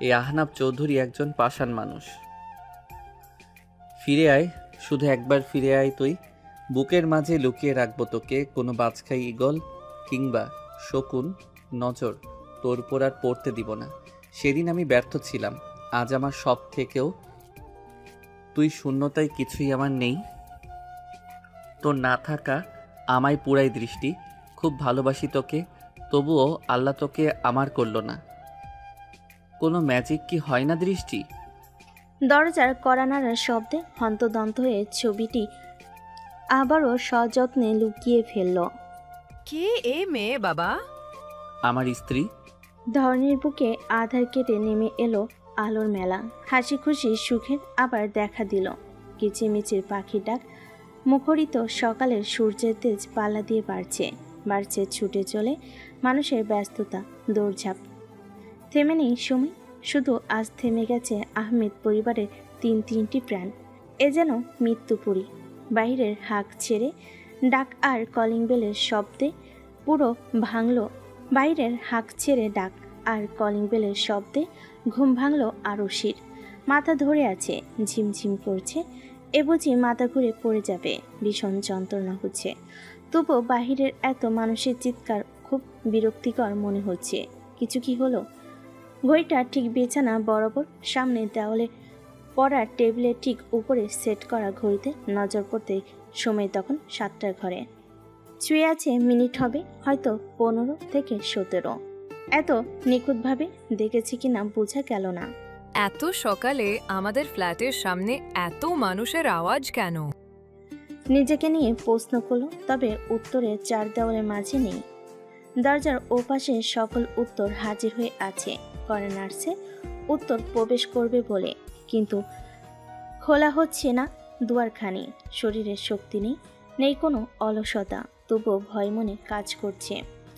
এই আহনাব চৌধুরী একজন পাষাণ মানুষ। ফিরে আয়, শুধু একবার ফিরে আয় তুই। বুকের মাঝে লুকিয়ে রাখবো তোকে। কোনো বাজখাই ঈগল কিংবা শকুন নজর তোর উপর আর পড়তে দিব না। সেদিন আমি ব্যর্থ ছিলাম, আজ আমার সব থেকেও তুই শূন্যতায় কিছুই আমার নেই। তোর না থাকা আমায় পুরাই দৃষ্টি। খুব ভালোবাসি তোকে, তবুও আল্লাহ তোকে আমার করলো না। কোনো ম্যাজিক কি হয় না দৃষ্টি? দরজার কড়া নাড়ার শব্দে হন্তদন্ত হয়ে ছবিটি আবারও সযত্নে লুকিয়ে ফেলল। কে এ মেয়ে বাবা? আমার স্ত্রী। ধরনীর বুকে আধার কেটে নেমে এলো আলোর মেলা। হাসি খুশি সুখের আবার দেখা দিল। কিচিমিচির পাখির ডাক, মুখরিত সকালের সূর্যের তেজ পাল্লা দিয়ে বাড়ছে ছুটে চলে মানুষের ব্যস্ততা, দৌড়ঝাঁপ। থেমে নেই সময়, শুধু আজ থেমে গেছে আহমেদ পরিবারের তিনটি প্রাণ। এ যেন মৃত্যুপুরী। বাইরের হাঁক ছেড়ে ডাক আর কলিং বেলের শব্দে পুরো ভাঙল। বাইরের হাঁক ছেড়ে ডাক আর কলিং বেলের শব্দে ঘুম ভাঙল আরশির। মাথা ধরে আছে, ঝিমঝিম করছে। এ বুঝি মাথা ঘুরে পড়ে যাবে, ভীষণ যন্ত্রণা হচ্ছে। তবুও বাহিরের এত মানুষের চিৎকার খুব বিরক্তিকর মনে হচ্ছে। কিছু কি হলো? ঘড়িটা ঠিক বিছানা বরাবর সামনে দেওয়ালে পড়ার টেবিলের ঠিক উপরে সেট করা ঘড়িতে নজর পড়তে সময় তখন 7টার ঘরে ছুঁয়ে আছে। মিনিট হবে হয়তো 15 থেকে 17। এত নিখুঁতভাবে দেখেছি কিনা বোঝা গেল না। এত সকালে আমাদের ফ্ল্যাটের সামনে এত মানুষের আওয়াজ কেন? নিজেকে নিয়ে প্রশ্ন করলো, তবে উত্তরের চার দেওয়ালের মাঝে নেই। দরজার ওপাশে সকল উত্তর হাজির হয়ে আছে। করে নার্সে উত্তর প্রবেশ করবে বলে, কিন্তু খোলা হচ্ছে না দুয়ারখানি। শরীরের শক্তি নেই কোনো অলসতা, তবুও ভয় মনে কাজ করছে।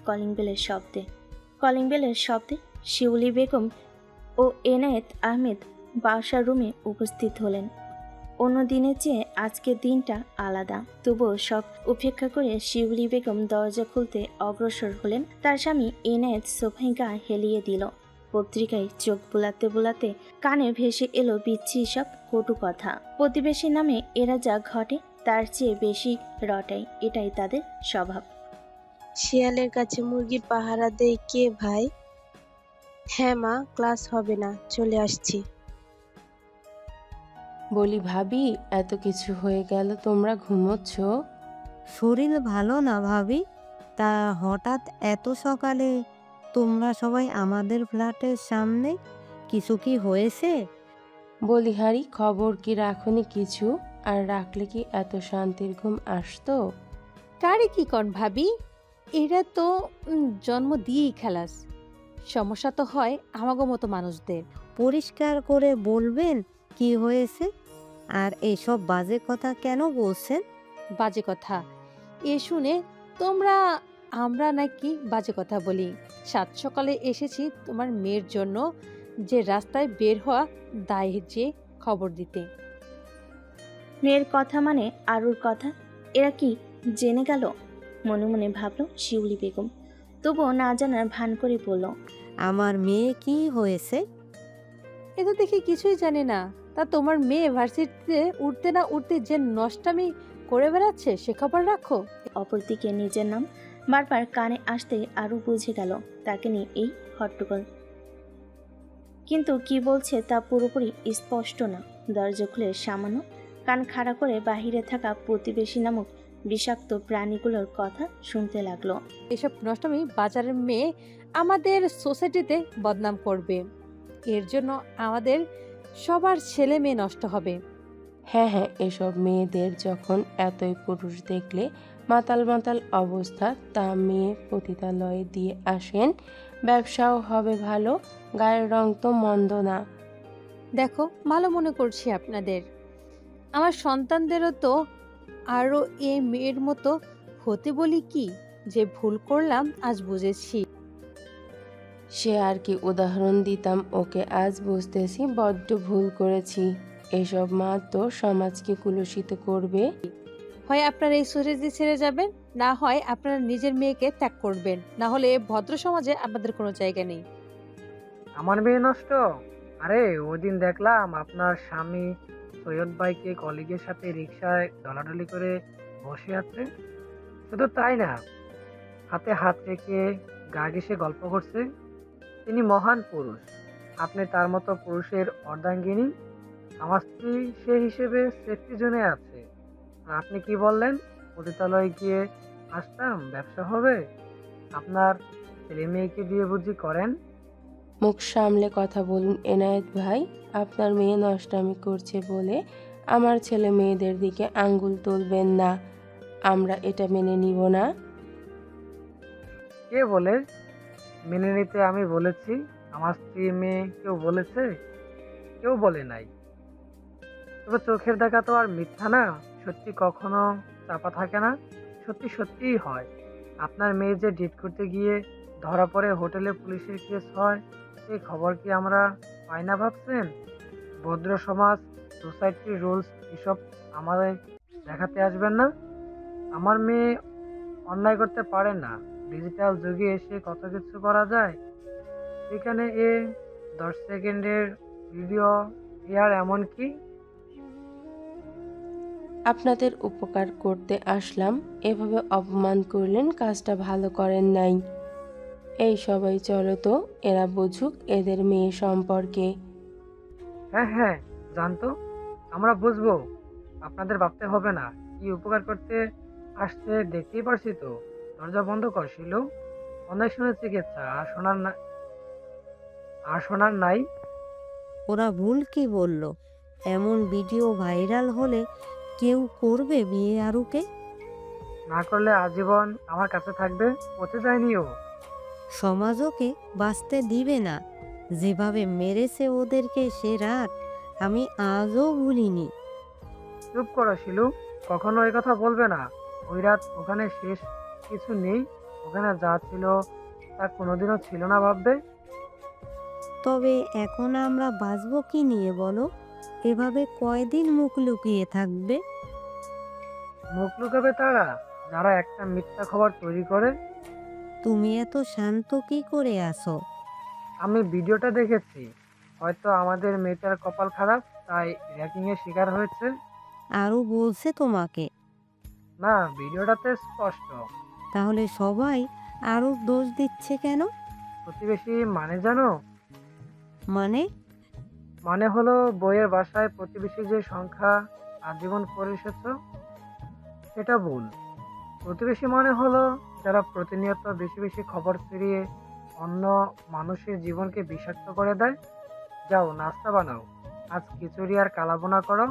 কলিং বেলের শব্দে শিউলি বেগম ও এনায়েত আহমেদ বাসার রুমে উপস্থিত হলেন। অন্য দিনের চেয়ে আজকের দিনটা আলাদা, তবুও সব উপেক্ষা করে শিউলি বেগম দরজা খুলতে অগ্রসর হলেন। তার স্বামী এনায়েত সোফায় গা হেলিয়ে দিল। পত্রিকায় চোখ বোলাতে কানে ভেসে এলো বিচ্ছিরি সব কটু কথা। প্রতিবেশী নামে এরা যা ঘটে তার চেয়ে বেশি রটায়, এটাই তাদের স্বভাব। শিয়ালের কাছে মুরগি পাহারা দেয় কে ভাই? হ্যাঁ মা, ক্লাস হবে না, চলে আসছি। বলি ভাবি, এত কিছু হয়ে গেল, তোমরা ঘুমোচ্ছ? শরীর ভালো না ভাবি, তা হঠাৎ এত সকালে তোমরা সবাই আমাদের ফ্ল্যাটের সামনে? কিছু কি হয়েছে? বলি হারি, খবর কি রাখনি কিছু? আর রাখলে কি এত শান্তির ঘুম আসতো? কারে কি কন ভাবি, এরা তো জন্ম দিয়েই খেলাস। সমস্যা তো হয় আমাগো মতো মানুষদের। পরিষ্কার করে বলবেন কি হয়েছে? আর এইসব বাজে কথা কেন বলছেন? বাজে কথা এ শুনে আমরা নাকি বাজে কথা বলি? সাত সকালে এসেছি তোমার মেয়ের জন্য যে রাস্তায় বের হওয়া দায় যে খবর দিতে। মেয়ের কথা মানে আরুর কথা, এরা কি জেনে গেল? মনে মনে ভাবল শিউলি বেগম, তবুও না জানার ভান করে বলল, আমার মেয়ে কি হয়েছে? এ তো দেখি কিছুই জানে না। তা তোমার মেয়ে ভার্সিটিতে উঠতে না উঠতে যে নষ্টামি করে বেড়াচ্ছে সে খবর রাখো। অপরদিকে নিজের নাম বারবার কানে আসতে আরও বুঝে গেল তাকে নিয়ে এই হট্টগোল। কিন্তু কি বলছে তা পুরোপুরি স্পষ্ট না। দরজা খুলে সামান্য কান খাড়া করে বাহিরে থাকা প্রতিবেশী নামক বিষাক্ত প্রাণীগুলোর কথা শুনতে লাগলো। এসব নষ্টামি বাজারের মেয়ে আমাদের সোসাইটিতে বদনাম করবে। এর জন্য আমাদের সবার ছেলে মেয়ে নষ্ট হবে। হ্যাঁ হ্যাঁ, এসব মেয়েদের যখন এতই পুরুষ দেখলে মাতাল মাতাল অবস্থা, তা মেয়ে পতিতালয়ে দিয়ে আসেন, ব্যবসাও হবে ভালো, গায়ের রং তো মন্দ না। দেখো, ভালো মনে করছি আপনাদের, আমার সন্তানদেরও তো আরও এ মেয়ের মতো হতে বলি কি, যে ভুল করলাম আজ বুঝেছি। সে আর কি উদাহরণ দিতাম ওকে, আজ বুঝতেছি বড্ড ভুল করেছি। এসব মা তো সমাজকে কুলুষিত করবে। হয় আপনারা এই সোসাইটি ছেড়ে যাবেন, না হয় আপনারা নিজের মেয়েকে ত্যাগ করবেন, না হলে ভদ্র সমাজে আপনাদের কোনো জায়গা নেই। আমার মেয়ে নষ্ট? আরে ওদিন দেখলাম আপনার স্বামী সৈয়দ ভাইকে কলিগের সাথে রিক্সায় ডলাডলি করে বসে আছে। শুধু তাই না, হাতে হাত রেখে গা ঘেঁষে গল্প করছে। তিনি মহান পুরুষ, আপনি তার মতো পুরুষের অর্ধাঙ্গিনী। আমার স্ত্রী সে হিসেবে সেফটি জোনে আছে, আর আপনি কি বললেন পতিতালয়ে গিয়ে আসতাম, ব্যবসা হবে? আপনার ছেলে মেয়েকে দিয়ে বুঝি করেন? মুখ সামলে কথা বলুন এনায়েত ভাই। আপনার মেয়ে নষ্টামি করছে বলে আমার ছেলে মেয়েদের দিকে আঙ্গুল তুলবেন না, আমরা এটা মেনে নিব না। কে বলে মেনে নিতে? আমি বলেছি? আমার স্ত্রী মেয়ে কেউ বলেছে? কেউ বলে নাই। তবে চোখের দেখা তো আর মিথ্যা না, সত্যি কখনো চাপা থাকে না, সত্যি সত্যিই হয়। আপনার মেয়ে যে ডেট করতে গিয়ে ধরা পড়ে হোটেলে পুলিশের কেস হয়, এই খবর কি আমরা পাই না ভাবছেন? ভদ্র সমাজ, সোসাইটির রুলস এসব আমাদের দেখাতে আসবেন না। আমার মেয়ে অন্যায় করতে পারে না, ডিজিটাল যুগে এসে কত কিছু করা যায়। এখানে 10 সেকেন্ডের ভিডিও আর এমন কি? আপনাদের উপকার করতে আসলাম, এভাবে অপমান করলেন, কাজটা ভালো করেন নাই। এই সবাই চলো তো, এরা বুঝুক এদের মেয়ে সম্পর্কে। হ্যাঁ হ্যাঁ, জানতো, আমরা বুঝবো, আপনাদের ভাবতে হবে না। কি উপকার করতে আসছে দেখতেই পারছি তো। দরজা বন্ধ কর শিলু, অনেক শুনে চিকিৎসা আর শোনার নাই। ওরা ভুল কি বলল? এমন ভিডিও ভাইরাল হলে কেউ করবে বিয়ে আরুকে? না করলে আজীবন আমার কাছে থাকবে, পচে যায়নি ও। সমাজ ওকে বাঁচতে দিবে না। যেভাবে মেরেছে ওদেরকে সে রাত, আমি আজও ভুলিনি। চুপ করো শিলু, কখনো এই কথা বলবে না। ওই রাত ওখানে শেষ কিছু নেই, ওখানে যা ছিল তা কোনোদিনও ছিল না ভাববে। তবে এখন আমরা বাঁচবো কি নিয়ে বলো? এভাবে কয়দিন মুখ লুকিয়ে থাকবে? মুখ লুকাবে তারা যারা একটা মিথ্যা খবর তৈরি করে। তুমি এত শান্ত কি করে আসো? আমি ভিডিওটা দেখেছি, হয়তো আমাদের মেয়েটার কপাল খারাপ, তাই র্যাকিং এর শিকার হয়েছে। আরও বলছে তোমাকে? না, ভিডিওটাতে স্পষ্ট। তাহলে সবাই আরও দোষ দিচ্ছে কেন? প্রতিবেশী মানে জানো? মানে হলো বইয়ের বাসায় প্রতিবেশী যে সংখ্যা আজীবন করে এসেছ, সেটা ভুল। প্রতিবেশী মানে হলো যারা প্রতিনিয়ত বেশি বেশি খবর ছড়িয়ে অন্য মানুষের জীবনকে বিষাক্ত করে দেয়। যাও নাস্তা বানাও, আজ খিচুড়ি আর কালাবোনা করো।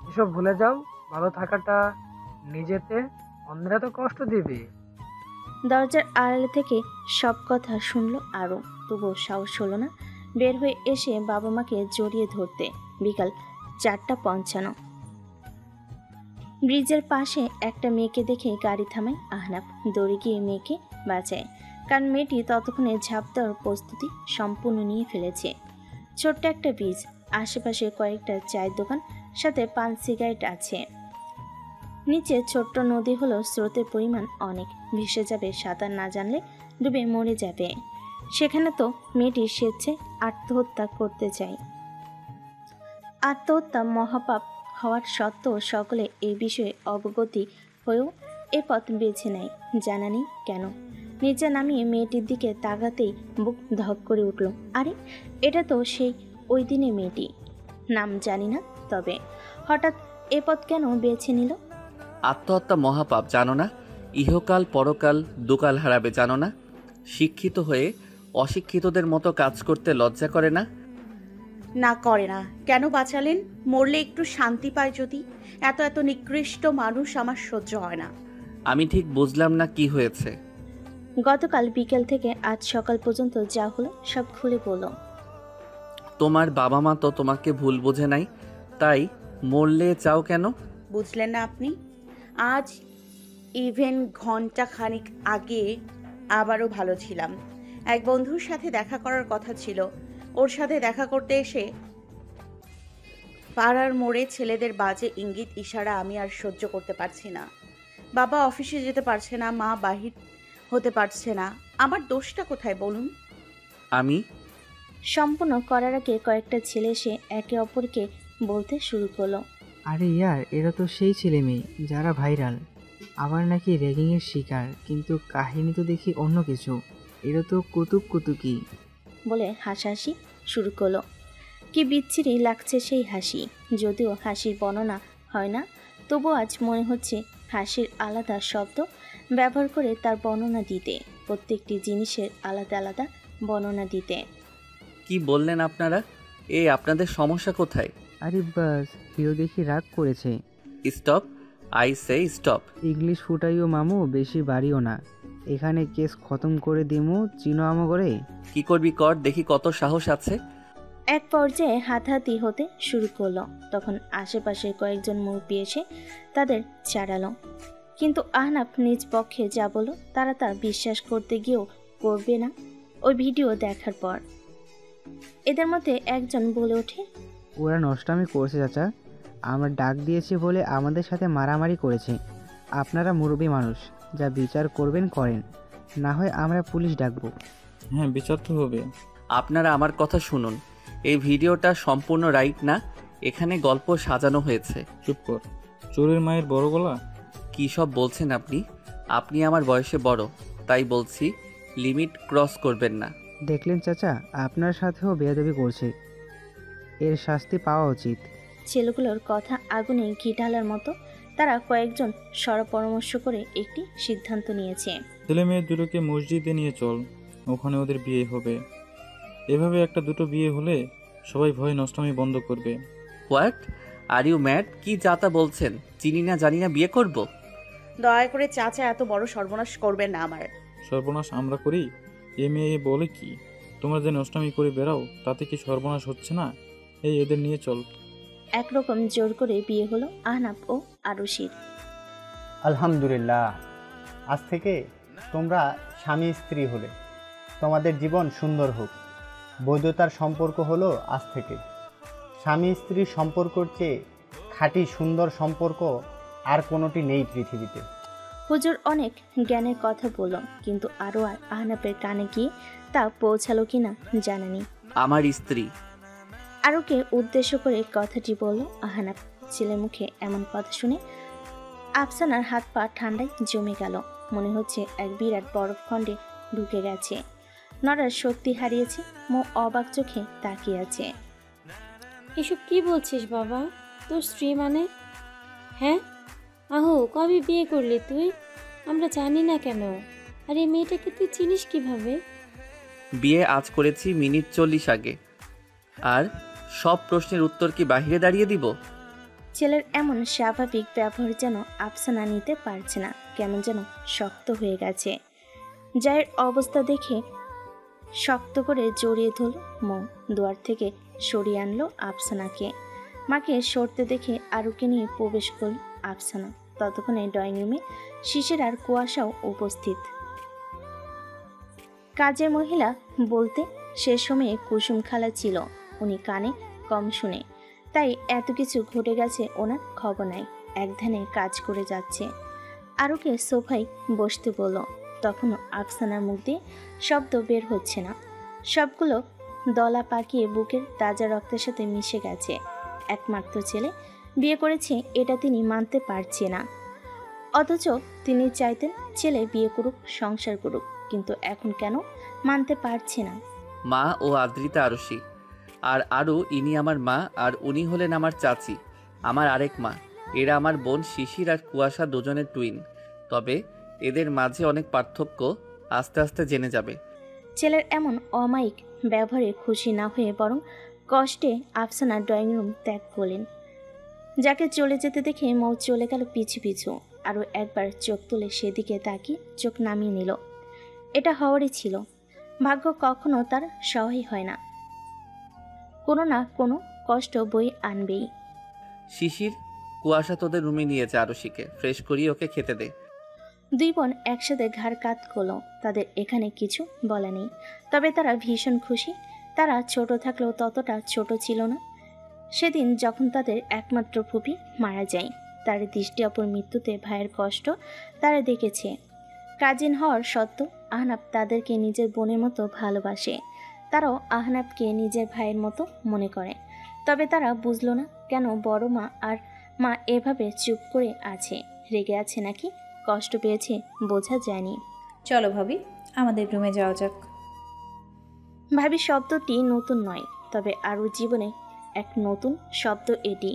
এসব ভুলে যাও, ভালো থাকাটা নিজেতে, অন্যরা তো কষ্ট দিবে। দরজার আড়ালে থেকে সব কথা শুনলো আরও, তবুও সাহস হলো না বের হয়ে এসে বাবা মাকে জড়িয়ে ধরতে। বিকাল 4:55। ব্রিজের পাশে একটা মেয়েকে দেখে গাড়ি থামায় আহনাফ। দৌড়ে গিয়ে মেয়েকে বাঁচায়, কারণ মেয়েটি ততক্ষণে ঝাঁপ দেওয়ার প্রস্তুতি সম্পূর্ণ নিয়ে ফেলেছে। ছোট্ট একটা ব্রিজ, আশেপাশে কয়েকটা চায়ের দোকান, সাথে পান সিগারেট আছে। নিচে ছোট্ট নদী হলো, স্রোতের পরিমাণ অনেক, ভেসে যাবে, সাঁতার না জানলে ডুবে মরে যাবে। সেখানে তো মেয়েটি স্বেচ্ছে আত্মহত্যা করতে চায়। আত্মহত্যা মহাপাপ হওয়ার সত্ত্বেও সকলে এই বিষয়ে অবগতি হয়েও এ পথ বেছে নেয়, জানা নেই কেন। নিচে নামিয়ে মেয়েটির দিকে তাকাতেই বুক ধক করে উঠল। আরে, এটা তো সেই ওই দিনে মেয়েটি। নাম জানি না, তবে হঠাৎ এ পথ কেন বেছে নিল? আত্মহত্যা মহাপাপ জানো না? ইহকাল পরকাল দুকাল হারাবে জানো না? শিক্ষিত হয়ে অশিক্ষিতদের মতো কাজ করতে লজ্জা করে না? না করে না। কেন বাঁচালেন? মরলে একটু শান্তি পায় যদি। এত এত নিকৃষ্ট মানুষ আমার সহ্য হয় না। আমি ঠিক বুঝলাম না কি হয়েছে। গতকাল বিকেল থেকে আজ সকাল পর্যন্ত যা হলো সব খুলে বলল। তোমার বাবা মা তো তোমাকে ভুল বোঝে নাই, তাই মরলে চাও কেন? বুঝলেন না আপনি? আজ ইভেন ঘন্টা খানিক আগে আবারও ভালো ছিলাম। এক বন্ধুর সাথে দেখা করার কথা ছিল। ওর সাথে দেখা করতে এসে পাড়ার মোড়ে ছেলেদের বাজে ইঙ্গিত ইশারা আমি আর সহ্য করতে পারছি না। বাবা অফিসে যেতে পারছে না, মা বাহির হতে পারছে না। আমার দোষটা কোথায় বলুন? আমি সম্পূর্ণ করার আগে কয়েকটা ছেলে এসে একে অপরকে বলতে শুরু করলো। আরে ইয়ার, এরা তো সেই ছেলে মেয়ে যারা ভাইরাল, আবার নাকি র্যাগিংয়ের শিকার, কিন্তু কাহিনী তো দেখি অন্য কিছু। এরা তো কুতুকি বলে হাসাহাসি শুরু করলো। কি বিচ্ছিরি লাগছে সেই হাসি। যদিও হাসির বর্ণনা হয় না, তবু আজ মনে হচ্ছে হাসির আলাদা শব্দ ব্যবহার করে তার বর্ণনা দিতে, প্রত্যেকটি জিনিসের আলাদা আলাদা বর্ণনা দিতে। কি বললেন আপনারা? আপনাদের সমস্যা কোথায়? আরে বাস, হিরো দেখি রাগ করেছে। Stop, I say stop. English ফুটাইও মামু, বেশি বাড়িও না। এখানে কেস খতম করে দিমু, চিনো আমগরে। কি করবি কর, দেখি কত সাহস আছে। এক পর্যায়ে হাতাহাতি হতে শুরু করলো। তখন আশেপাশে কয়েকজন মুরব্বি এসে তাদের ছাড়ালো। কিন্তু আহনাফ নিজ পক্ষে যা বলল তারা তা বিশ্বাস করতে গিয়েও করবে না ওই ভিডিও দেখার পর। এদের মধ্যে একজন বলে ওঠে, ওরা নষ্টামি করছে চাচা, আমরা ডাক দিয়েছি বলে আমাদের সাথে মারামারি করেছে। আপনারা মুরব্বী মানুষ, যা বিচার করবেন করেন, না হয় আমরা পুলিশ ডাকবো। হ্যাঁ, বিচার তো হবে। আপনারা আমার কথা শুনুন, এই ভিডিওটা সম্পূর্ণ রাইট না, এখানে গল্প সাজানো হয়েছে। চুপ কর, চোরের মায়ের বড় গলা। কি সব বলছেন আপনি? আপনি আমার বয়সে বড়, তাই বলছি লিমিট ক্রস করবেন না। দেখলেন চাচা, আপনার সাথেও বেয়াদবি করছে, এর শাস্তি পাওয়া উচিত। ছেলেগুলোর কথা আগুনে ঘি ঢালার মতো। তারা কয়েকজন পরামর্শ করে একটি সিদ্ধান্ত নিয়েছে। ছেলে মেয়ে দুটোকে মসজিদে নিয়ে চল, ওখানে ওদের বিয়ে হবে। এভাবে একটা দুটো বিয়ে হলে সবাই ভয় নষ্টমী বন্ধ করবে। What are you mad? কি যাতা বলছেন? চিনি না জানি না বিয়ে করব? দয়া করে চাচা এত বড় সর্বনাশ করবেন না আমার। সর্বনাশ আমরা করি? এ মেয়ে বলে কি? তোমরা যে নষ্টমী করে বেড়াও, তাতে কি সর্বনাশ হচ্ছে না? এদের নিয়ে চল। একরকম জোর করে বিয়ে হলো আহনাফ ও আরুষির। আলহামদুলিল্লাহ, আজ থেকে তোমরা স্বামী স্ত্রী হলে। তোমাদের জীবন সুন্দর হোক। বৈধতার সম্পর্ক হলো আজ থেকে। স্বামী স্ত্রীর সম্পর্কর চেয়ে খাঁটি সুন্দর সম্পর্ক আর কোনোটি নেই পৃথিবীতে। হুজুর অনেক জ্ঞানের কথা বলল, কিন্তু আরও আর আহনাফের কানে গিয়ে তা পৌঁছালো কিনা জানা নেই। আমার স্ত্রী আরুকে উদ্দেশ্য করে কথাটি বলল আহনাফ। ছেলের মুখে এমন কথা শুনে আফসানার হাত পা ঠান্ডায় জমে গেল। মনে হচ্ছে এক বিরাট বরফখণ্ডে ঢুকে গেছে। নড়ার শক্তি হারিয়েছে। মো অবাক চোখে তাকিয়ে আছে। এসব কি বলছিস বাবা? তোর স্ত্রী মানে? হ্যাঁ, আহো, কবে বিয়ে করলি তুই? আমরা জানি না কেন? আর এই মেয়েটাকে তুই চিনিস কিভাবে? বিয়ে আজ করেছি মিনিট 40 আগে। আর সব প্রশ্নের উত্তর কি বাহিরে দাঁড়িয়ে দিব? ছেলের এমন স্বাভাবিক ব্যবহার যেন আফসানা নিতে পারছে না, কেমন যেন শক্ত হয়ে গেছে। জায়ের অবস্থা দেখে শক্ত করে জড়িয়ে ধরল মো। দুয়ার থেকে সরিয়ে আনলো আফসানাকে। মাকে সরতে দেখে আরুকে নিয়ে প্রবেশ করল আফসানা। ততক্ষণে ড্রয়িং রুমে শিশির আর কুয়াশাও উপস্থিত। কাজের মহিলা বলতে সে সময়ে কুসুম খালা ছিল। উনি কানে কম শুনে, তাই এত কিছু ঘটে গেছে ওনার খবর নাই। এক ধ্যানে কাজ করে যাচ্ছে। আরুকে সোফায় বসতে বলল। তখনও আফসানার মুখ দিয়ে শব্দ বের হচ্ছে না। সবগুলো দলা পাকিয়ে বুকের তাজা রক্তের সাথে মিশে গেছে। একমাত্র ছেলে বিয়ে করেছে, এটা তিনি মানতে পারছে না। অথচ তিনি চাইতেন ছেলে বিয়ে করুক, সংসার করুক, কিন্তু এখন কেন মানতে পারছে না। মা ও আদ্রিতা আরুষি, আর আরু ইনি আমার মা, আর উনি হলেন আমার চাচি, আমার আরেক মা। এরা আমার বোন শিশির আর কুয়াশা, দুজনের টুইন। তবে এদের মাঝে অনেক পার্থক্য আস্তে আস্তে জেনে যাবে। ছেলের এমন অমায়িক ব্যবহারে খুশি না হয়ে বরং কষ্টে আফসানা ড্রয়িং রুম ত্যাগ করলেন। যাকে চলে যেতে দেখে মৌ চলে গেল পিছু পিছু। আরও একবার চোখ তুলে সেদিকে তাকিয়ে চোখ নামিয়ে নিল। এটা হওয়ারই ছিল। ভাগ্য কখনো তার সহায় হয় না, কোনো না কোনো কষ্ট বই আনবেই। শিশির, কুয়াশা তোদের রুমে নিয়েছে আরশিকে, ফ্রেশ করিয়ে ওকে খেতে দে। দুই বোন একসাথে ঘাড় কাত করল। তাদের এখানে কিছু বলা নেই, তবে তারা ভীষণ খুশি। তারা ছোট থাকলেও ততটা ছোট ছিল না। সেদিন যখন তাদের একমাত্র ফুপি মারা যায়, তার দৃষ্টি অপর মৃত্যুতে ভাইয়ের কষ্ট তারা দেখেছে। কাজিন হওয়ার সত্ত্বেও আহনাব তাদেরকে নিজের বোনের মতো ভালোবাসে। তারাও আহনাবকে নিজের ভাইয়ের মতো মনে করে। তবে তারা বুঝলো না কেন বড় মা আর মা এভাবে চুপ করে আছে। রেগে আছে নাকি কষ্ট পেয়েছে বোঝা যায়নি। চলো ভাবি, আমাদের রুমে যাওয়া যাক। ভাবি শব্দটি নতুন নয়, তবে আরও জীবনে এক নতুন শব্দ এটি।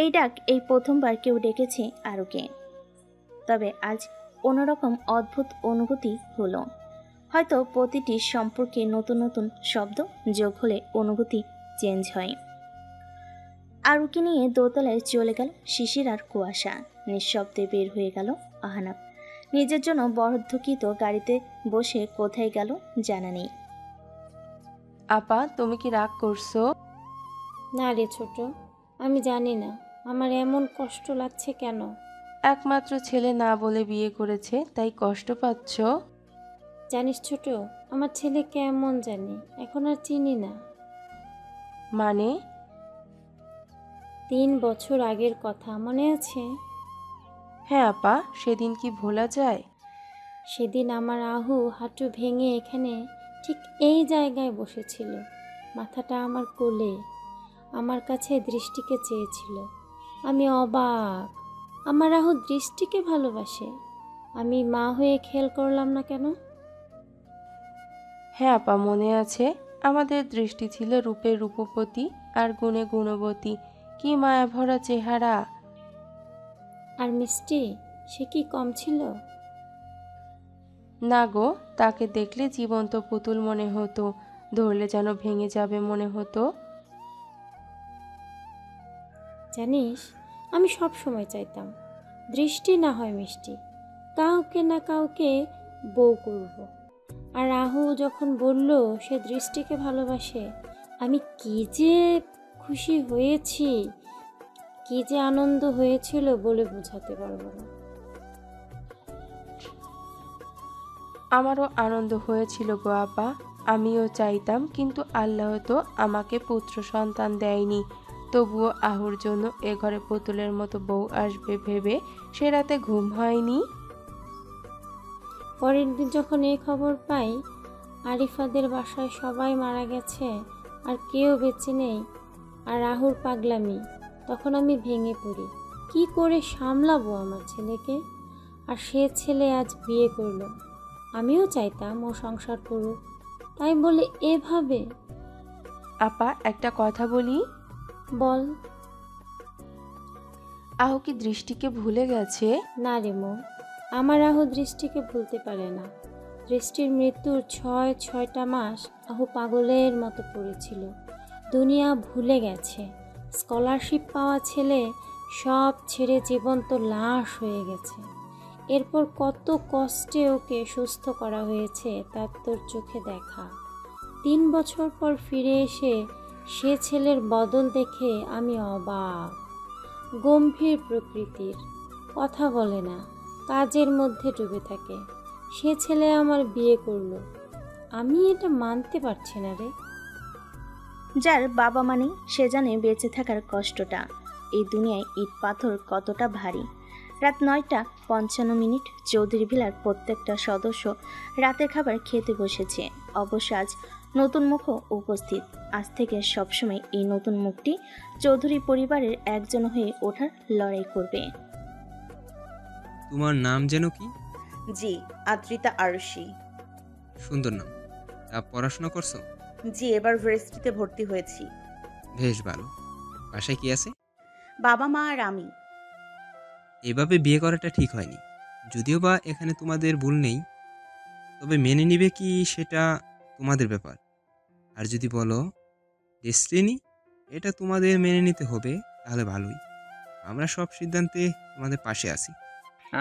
এই ডাক এই প্রথমবার কেউ ডেকেছে আরুকে। তবে আজ অন্যরকম অদ্ভুত অনুভূতি হলো। হয়তো প্রতিটি সম্পর্কে নতুন নতুন শব্দ যোগ হলে অনুভূতি চেঞ্জ হয়। আরুকে নিয়ে দোতলায় চলে গেল শিশির আর কুয়াশা। নিঃশব্দে বের হয়ে গেল আহনাব। নিজের জন্য বরাদ্দকৃত গাড়িতে বসে কোথায় গেল জানা নেই। আপা, তুমি কি রাগ করছো? না রে ছোট, আমি জানি না আমার এমন কষ্ট লাগছে কেন। একমাত্র ছেলে না বলে বিয়ে করেছে, তাই কষ্ট পাচ্ছ? জানিস ছোট, আমার ছেলে কেমন জানি, এখন আর চিনি না। মানে? 3 বছর আগের কথা মনে আছে? হ্যাঁ আপা, সেদিন কি ভোলা যায়? সেদিন আমার আহু হাঁটু ভেঙে এখানে ঠিক এই জায়গায় বসেছিল, মাথাটা আমার কোলে, আমার কাছে দৃষ্টিকে চেয়েছিল। আমি অবাক, আমার আহু দৃষ্টিকে ভালোবাসে। আমি মা হয়ে খেয়াল করলাম না কেন? হ্যাঁ আপা, মনে আছে। আমাদের দৃষ্টি ছিল রূপে রূপবতী আর গুণে গুণবতী। কি মায়া ভরা চেহারা! আর মিষ্টি, সে কি কম ছিল? না গো, তাকে দেখলে জীবন্ত পুতুল মনে হতো, ধরলে যেন ভেঙে যাবে মনে হতো। জানিস, আমি সব সময় চাইতাম দৃষ্টি না হয় মিষ্টি, কাউকে না কাউকে বউ করব। আর রাহু যখন বলল সে দৃষ্টিকে ভালোবাসে, আমি কি যে খুশি হয়েছি, কি যে আনন্দ হয়েছিল বলে বোঝাতে পারবো না। আমারও আনন্দ হয়েছিল গো আপা। আমিও চাইতাম, কিন্তু আল্লাহ তো আমাকে পুত্র সন্তান দেয়নি। তবুও আহুর জন্য এ ঘরে পুতুলের মতো বউ আসবে ভেবে সে রাতে ঘুম হয়নি। পরের দিন যখন এই খবর পাই আরিফাদের বাসায় সবাই মারা গেছে আর কেউ বেঁচে নেই, আর রাহুর পাগলামি, তখন আমি ভেঙে পড়ি। কি করে সামলাবো আমার ছেলেকে? আর সে ছেলে আজ বিয়ে করলো। আমিও চাইতাম ও সংসার করুক, তাই বলে এভাবে। আপা, একটা কথা বলি। বল। আহু কি দৃষ্টিকে ভুলে গেছে? না রে মো, আমার আহু দৃষ্টিকে ভুলতে পারে না। দৃষ্টির মৃত্যুর 6টা মাস আহু পাগলের মতো পড়েছিল। দুনিয়া ভুলে গেছে। স্কলারশিপ পাওয়া ছেলে সব ছেড়ে জীবন্ত লাশ হয়ে গেছে। এরপর কত কষ্টে ওকে সুস্থ করা হয়েছে তার তোর চোখে দেখা। 3 বছর পর ফিরে এসে সে ছেলের বদল দেখে আমি অবাক। গম্ভীর প্রকৃতির, কথা বলে না, কাজের মধ্যে ডুবে থাকে। সে ছেলে আমার বিয়ে করলো, আমি এটা মানতে পারছি না রে। যার বাবা মানে সে জানে বেঁচে থাকার কষ্টটা। এই দুনিয়ায় ইট পাথর কতটা ভারী। রাত 9:55 চৌধুরী ভিলার প্রত্যেকটা সদস্য রাতের খাবার খেতে বসেছে। অবশ্য আজ নতুন মুখও উপস্থিত। আজ থেকে সবসময় এই নতুন মুখটি চৌধুরী পরিবারের একজন হয়ে ওঠার লড়াই করবে। তোমার নাম যেন কি? জি, আদ্রিতা আরশি। সুন্দর নাম। তা পড়াশোনা করছো? জি, এবার ভার্সিটিতে ভর্তি হয়েছি। বেশ ভালো। বাসায় কি আছে? বাবা মা আর আমি। এভাবে বিয়ে করাটা ঠিক হয়নি, যদিও বা এখানে তোমাদের ভুল নেই। তবে মেনে নিবে কি সেটা তোমাদের ব্যাপার। আর যদি বলো ডেস্টিনি, এটা তোমাদের মেনে নিতে হবে, তাহলে ভালোই। আমরা সব সিদ্ধান্তে তোমাদের পাশে আছি।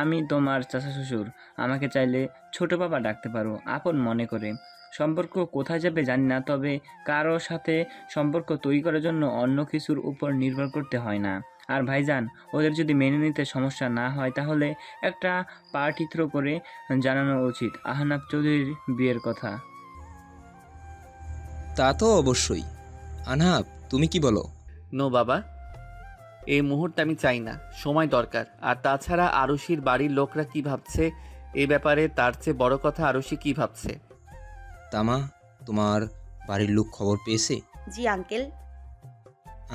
আমি তোমার চাচা শ্বশুর, আমাকে চাইলে ছোট বাবা ডাকতে পারো আপন মনে করে। সম্পর্ক কোথায় যাবে জানি না, তবে কারো সাথে সম্পর্ক তৈরি করার জন্য অন্য কিছুর উপর নির্ভর করতে হয় না। আর ভাইজান, ওদের যদি মেনে নিতে সমস্যা না হয় তাহলে একটা পার্টি থ্রো করে জানানো উচিত আহনাব চৌধুরীর বিয়ের কথা। তা তো অবশ্যই। আনহাব, তুমি কি বলো? নো বাবা, এই মুহূর্তে আমি চাই না, সময় দরকার। আর তাছাড়া আরুষির বাড়ির লোকরা কি ভাবছে এই ব্যাপারে তার চেয়ে বড় কথা আরুষি কি ভাবছে। তামা, তোমার বাড়ির লোক খবর পেয়েছে? জি আঙ্কেল।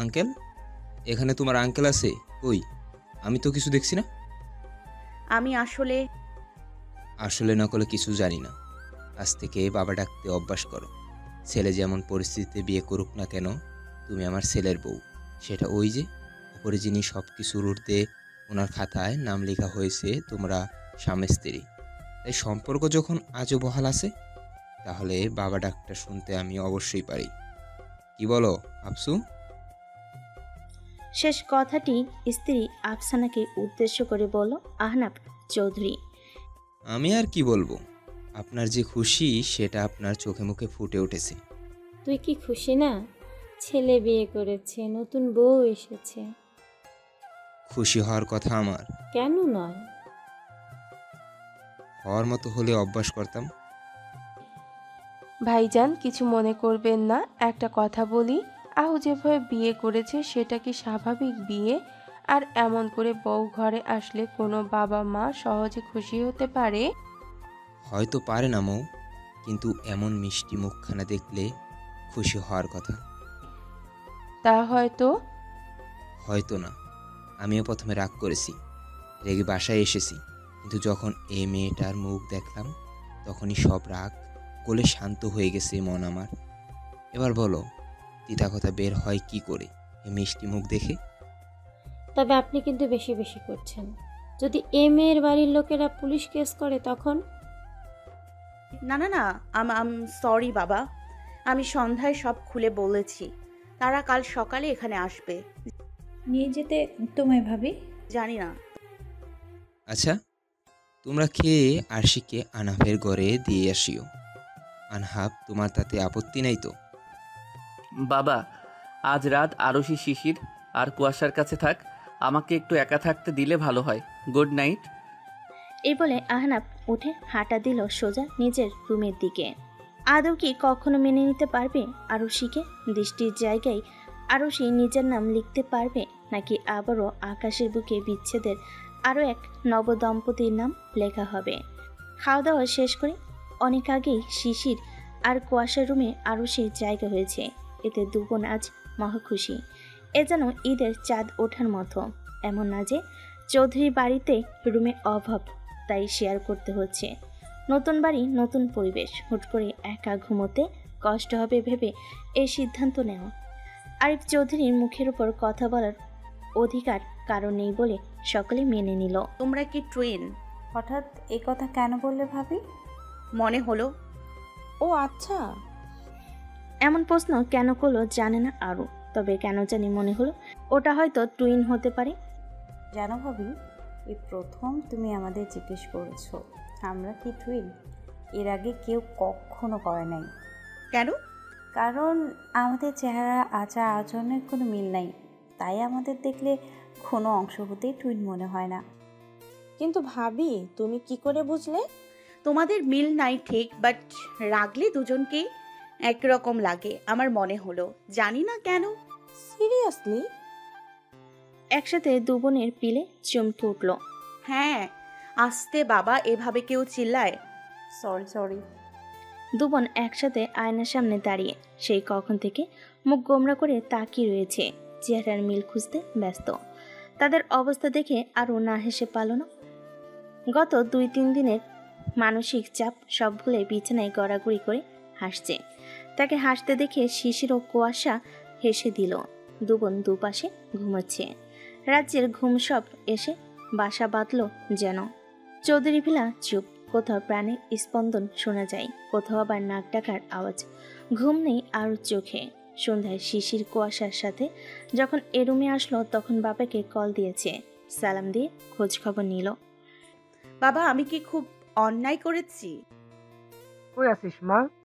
আঙ্কেল? এখানে তোমার আঙ্কেল আছে? কই, আমি তো কিছু দেখছি না। আমি আসলে না করলে কিছু জানি না। আজ থেকে বাবা ডাকতে অভ্যাস করো। ছেলে যেমন পরিস্থিতিতে বিয়ে করুক না কেন, তুমি আমার ছেলের বউ। সেটা ওই যে উপরে যিনি সব কিছুর ঊর্ধ্বে, ওনার খাতায় নাম লেখা হয়েছে তোমরা স্বামী স্ত্রী। তাই সম্পর্ক যখন আজও বহাল আছে, তাহলে বাবা ডাকটা শুনতে আমি অবশ্যই পারি। কি বলো আফসু? শেষ কথাটি স্ত্রী আফসানাকে উদ্দেশ্য করে বলল আহনাব চৌধুরী। আমি আর কি বলবো, আপনার যে খুশি সেটা আপনার চোখে মুখে ফুটে উঠেছে। তুই কি খুশি না? ছেলে বিয়ে করেছে, নতুন বউ এসেছে। খুশি হওয়ার কথা আমার। কেন নয়? হওয়ার মতো হলে অভ্যাস করতাম। ভাইজান, কিছু মনে করবেন না, একটা কথা বলি। আহু যেভাবে বিয়ে করেছে সেটা কি স্বাভাবিক বিয়ে? আর এমন করে বউ ঘরে আসলে কোনো বাবা মা সহজে খুশি হতে পারে? হয়তো পারে না মৌ, কিন্তু এমন মিষ্টি মুখখানা দেখলে খুশি হওয়ার কথা। তা হয়তো না। আমিও প্রথমে রাগ করেছি, রেগে বাসায় এসেছি, কিন্তু যখন এই মেয়েটার মুখ দেখলাম তখনই সব রাগ গলে শান্ত হয়ে গেছে মন আমার। এবার বলো, তিতা কথা বের হয় কি করে এই মিষ্টি মুখ দেখে? তবে আপনি কিন্তু বেশি বেশি করছেন। যদি এ মেয়ের বাড়ির লোকেরা পুলিশ কেস করে তখন? না, আম সরি বাবা। আমি সন্ধ্যায় সব খুলে বলেছি। তারা কাল সকালে এখানে আসবে। নিয়ে যেতে তোমায় ভাবি? জানি না। আচ্ছা, তোমরা খেয়ে আরশিকে আনহাবের ঘরে দিয়ে আসিও। আনহাব, তোমার তাতে আপত্তি নেই তো? বাবা, আজ রাত আরুষি শিশির আর কুয়াশার কাছে থাক, আমাকে একটু একা থাকতে দিলে ভালো হয়। Good night. এই বলে আহনাব উঠে হাঁটা দিল সোজা নিজের রুমের দিকে। আদৌ কি কখনো মেনে নিতে পারবে আরুষিকে? দৃষ্টির জায়গায় আরুষি নিজের নাম লিখতে পারবে, নাকি আবারও আকাশের বুকে বিচ্ছেদের আরও এক নবদম্পতির নাম লেখা হবে? খাওয়া দাওয়া শেষ করে অনেক আগেই শিশির আর কুয়াশার রুমে আরুষির জায়গা হয়েছে। এতে দুবোন আজ মহা খুশি। এ যেন ঈদের চাঁদ ওঠার মতো। এমন না যে চৌধুরী বাড়িতে রুমে অভাব, তাই শেয়ার করতে হচ্ছে। নতুন বাড়ি, নতুন পরিবেশ, হুট করে একা ঘুমোতে কষ্ট হবে ভেবে এই সিদ্ধান্ত নেওয়া। আরিফ চৌধুরীর মুখের উপর কথা বলার অধিকার কারণ নেই বলে সকলে মেনে নিল। তোমরা কি টুইন? হঠাৎ এই কথা কেন বললে ভাবি? মনে হলো। ও আচ্ছা। এমন প্রশ্ন কেন করলো জানে না আরও, তবে কেন জানি মনে হলো ওটা হয়তো টুইন হতে পারে। জানো ভাবি, এই প্রথম তুমি আমাদের জিজ্ঞেস করেছো আমরা কি টুইন। এর আগে কেউ কখনো করে নাই। কেন? কারণ আমাদের চেহারা, আচার আচরণের কোনো মিল নাই, তাই আমাদের দেখলে কোনো অংশ হতেই টুইন মনে হয় না। কিন্তু ভাবি, তুমি কি করে বুঝলে? তোমাদের মিল নাই ঠিক, বাট রাগলে দুজনকে একরকম লাগে আমার মনে হলো, জানি না কেন। সিরিয়াসলি? একসাথে দুবোনের পিলে চমকে উঠল। হ্যাঁ, আস্তে বাবা, এভাবে কেউ চিল্লায়? সরি। দুবোন একসাথে আয়নার সামনে দাঁড়িয়ে সেই কখন থেকে মুখ গোমরা করে তাকিয়ে রয়েছে, চেহারার মিল খুঁজতে ব্যস্ত। তাদের অবস্থা দেখে আরও না হেসে পারল না। গত 2-3 দিনের মানসিক চাপ সব ভুলে বিছানায় গড়াগড়ি করে হাসছে। তাকে হাসতে দেখে শিশির ও কুয়াশা হেসে দিল। দুবোন দুপাশে ঘুমাচ্ছে। রাজ্যের ঘুম সব এসে বাসা বাঁধল যেন। চৌধুরী ভিলা চুপ, কোথাও প্রাণের স্পন্দন শোনা যায়, কোথাও আবার নাক ডাকার আওয়াজ। ঘুম নেই আর চোখে। সন্ধ্যায় শিশির কুয়াশার সাথে যখন এ রুমে আসলো তখন বাবাকে কল দিয়েছে, সালাম দিয়ে খোঁজ খবর নিল। বাবা, আমি কি খুব অন্যায় করেছি? কই আছিস মা?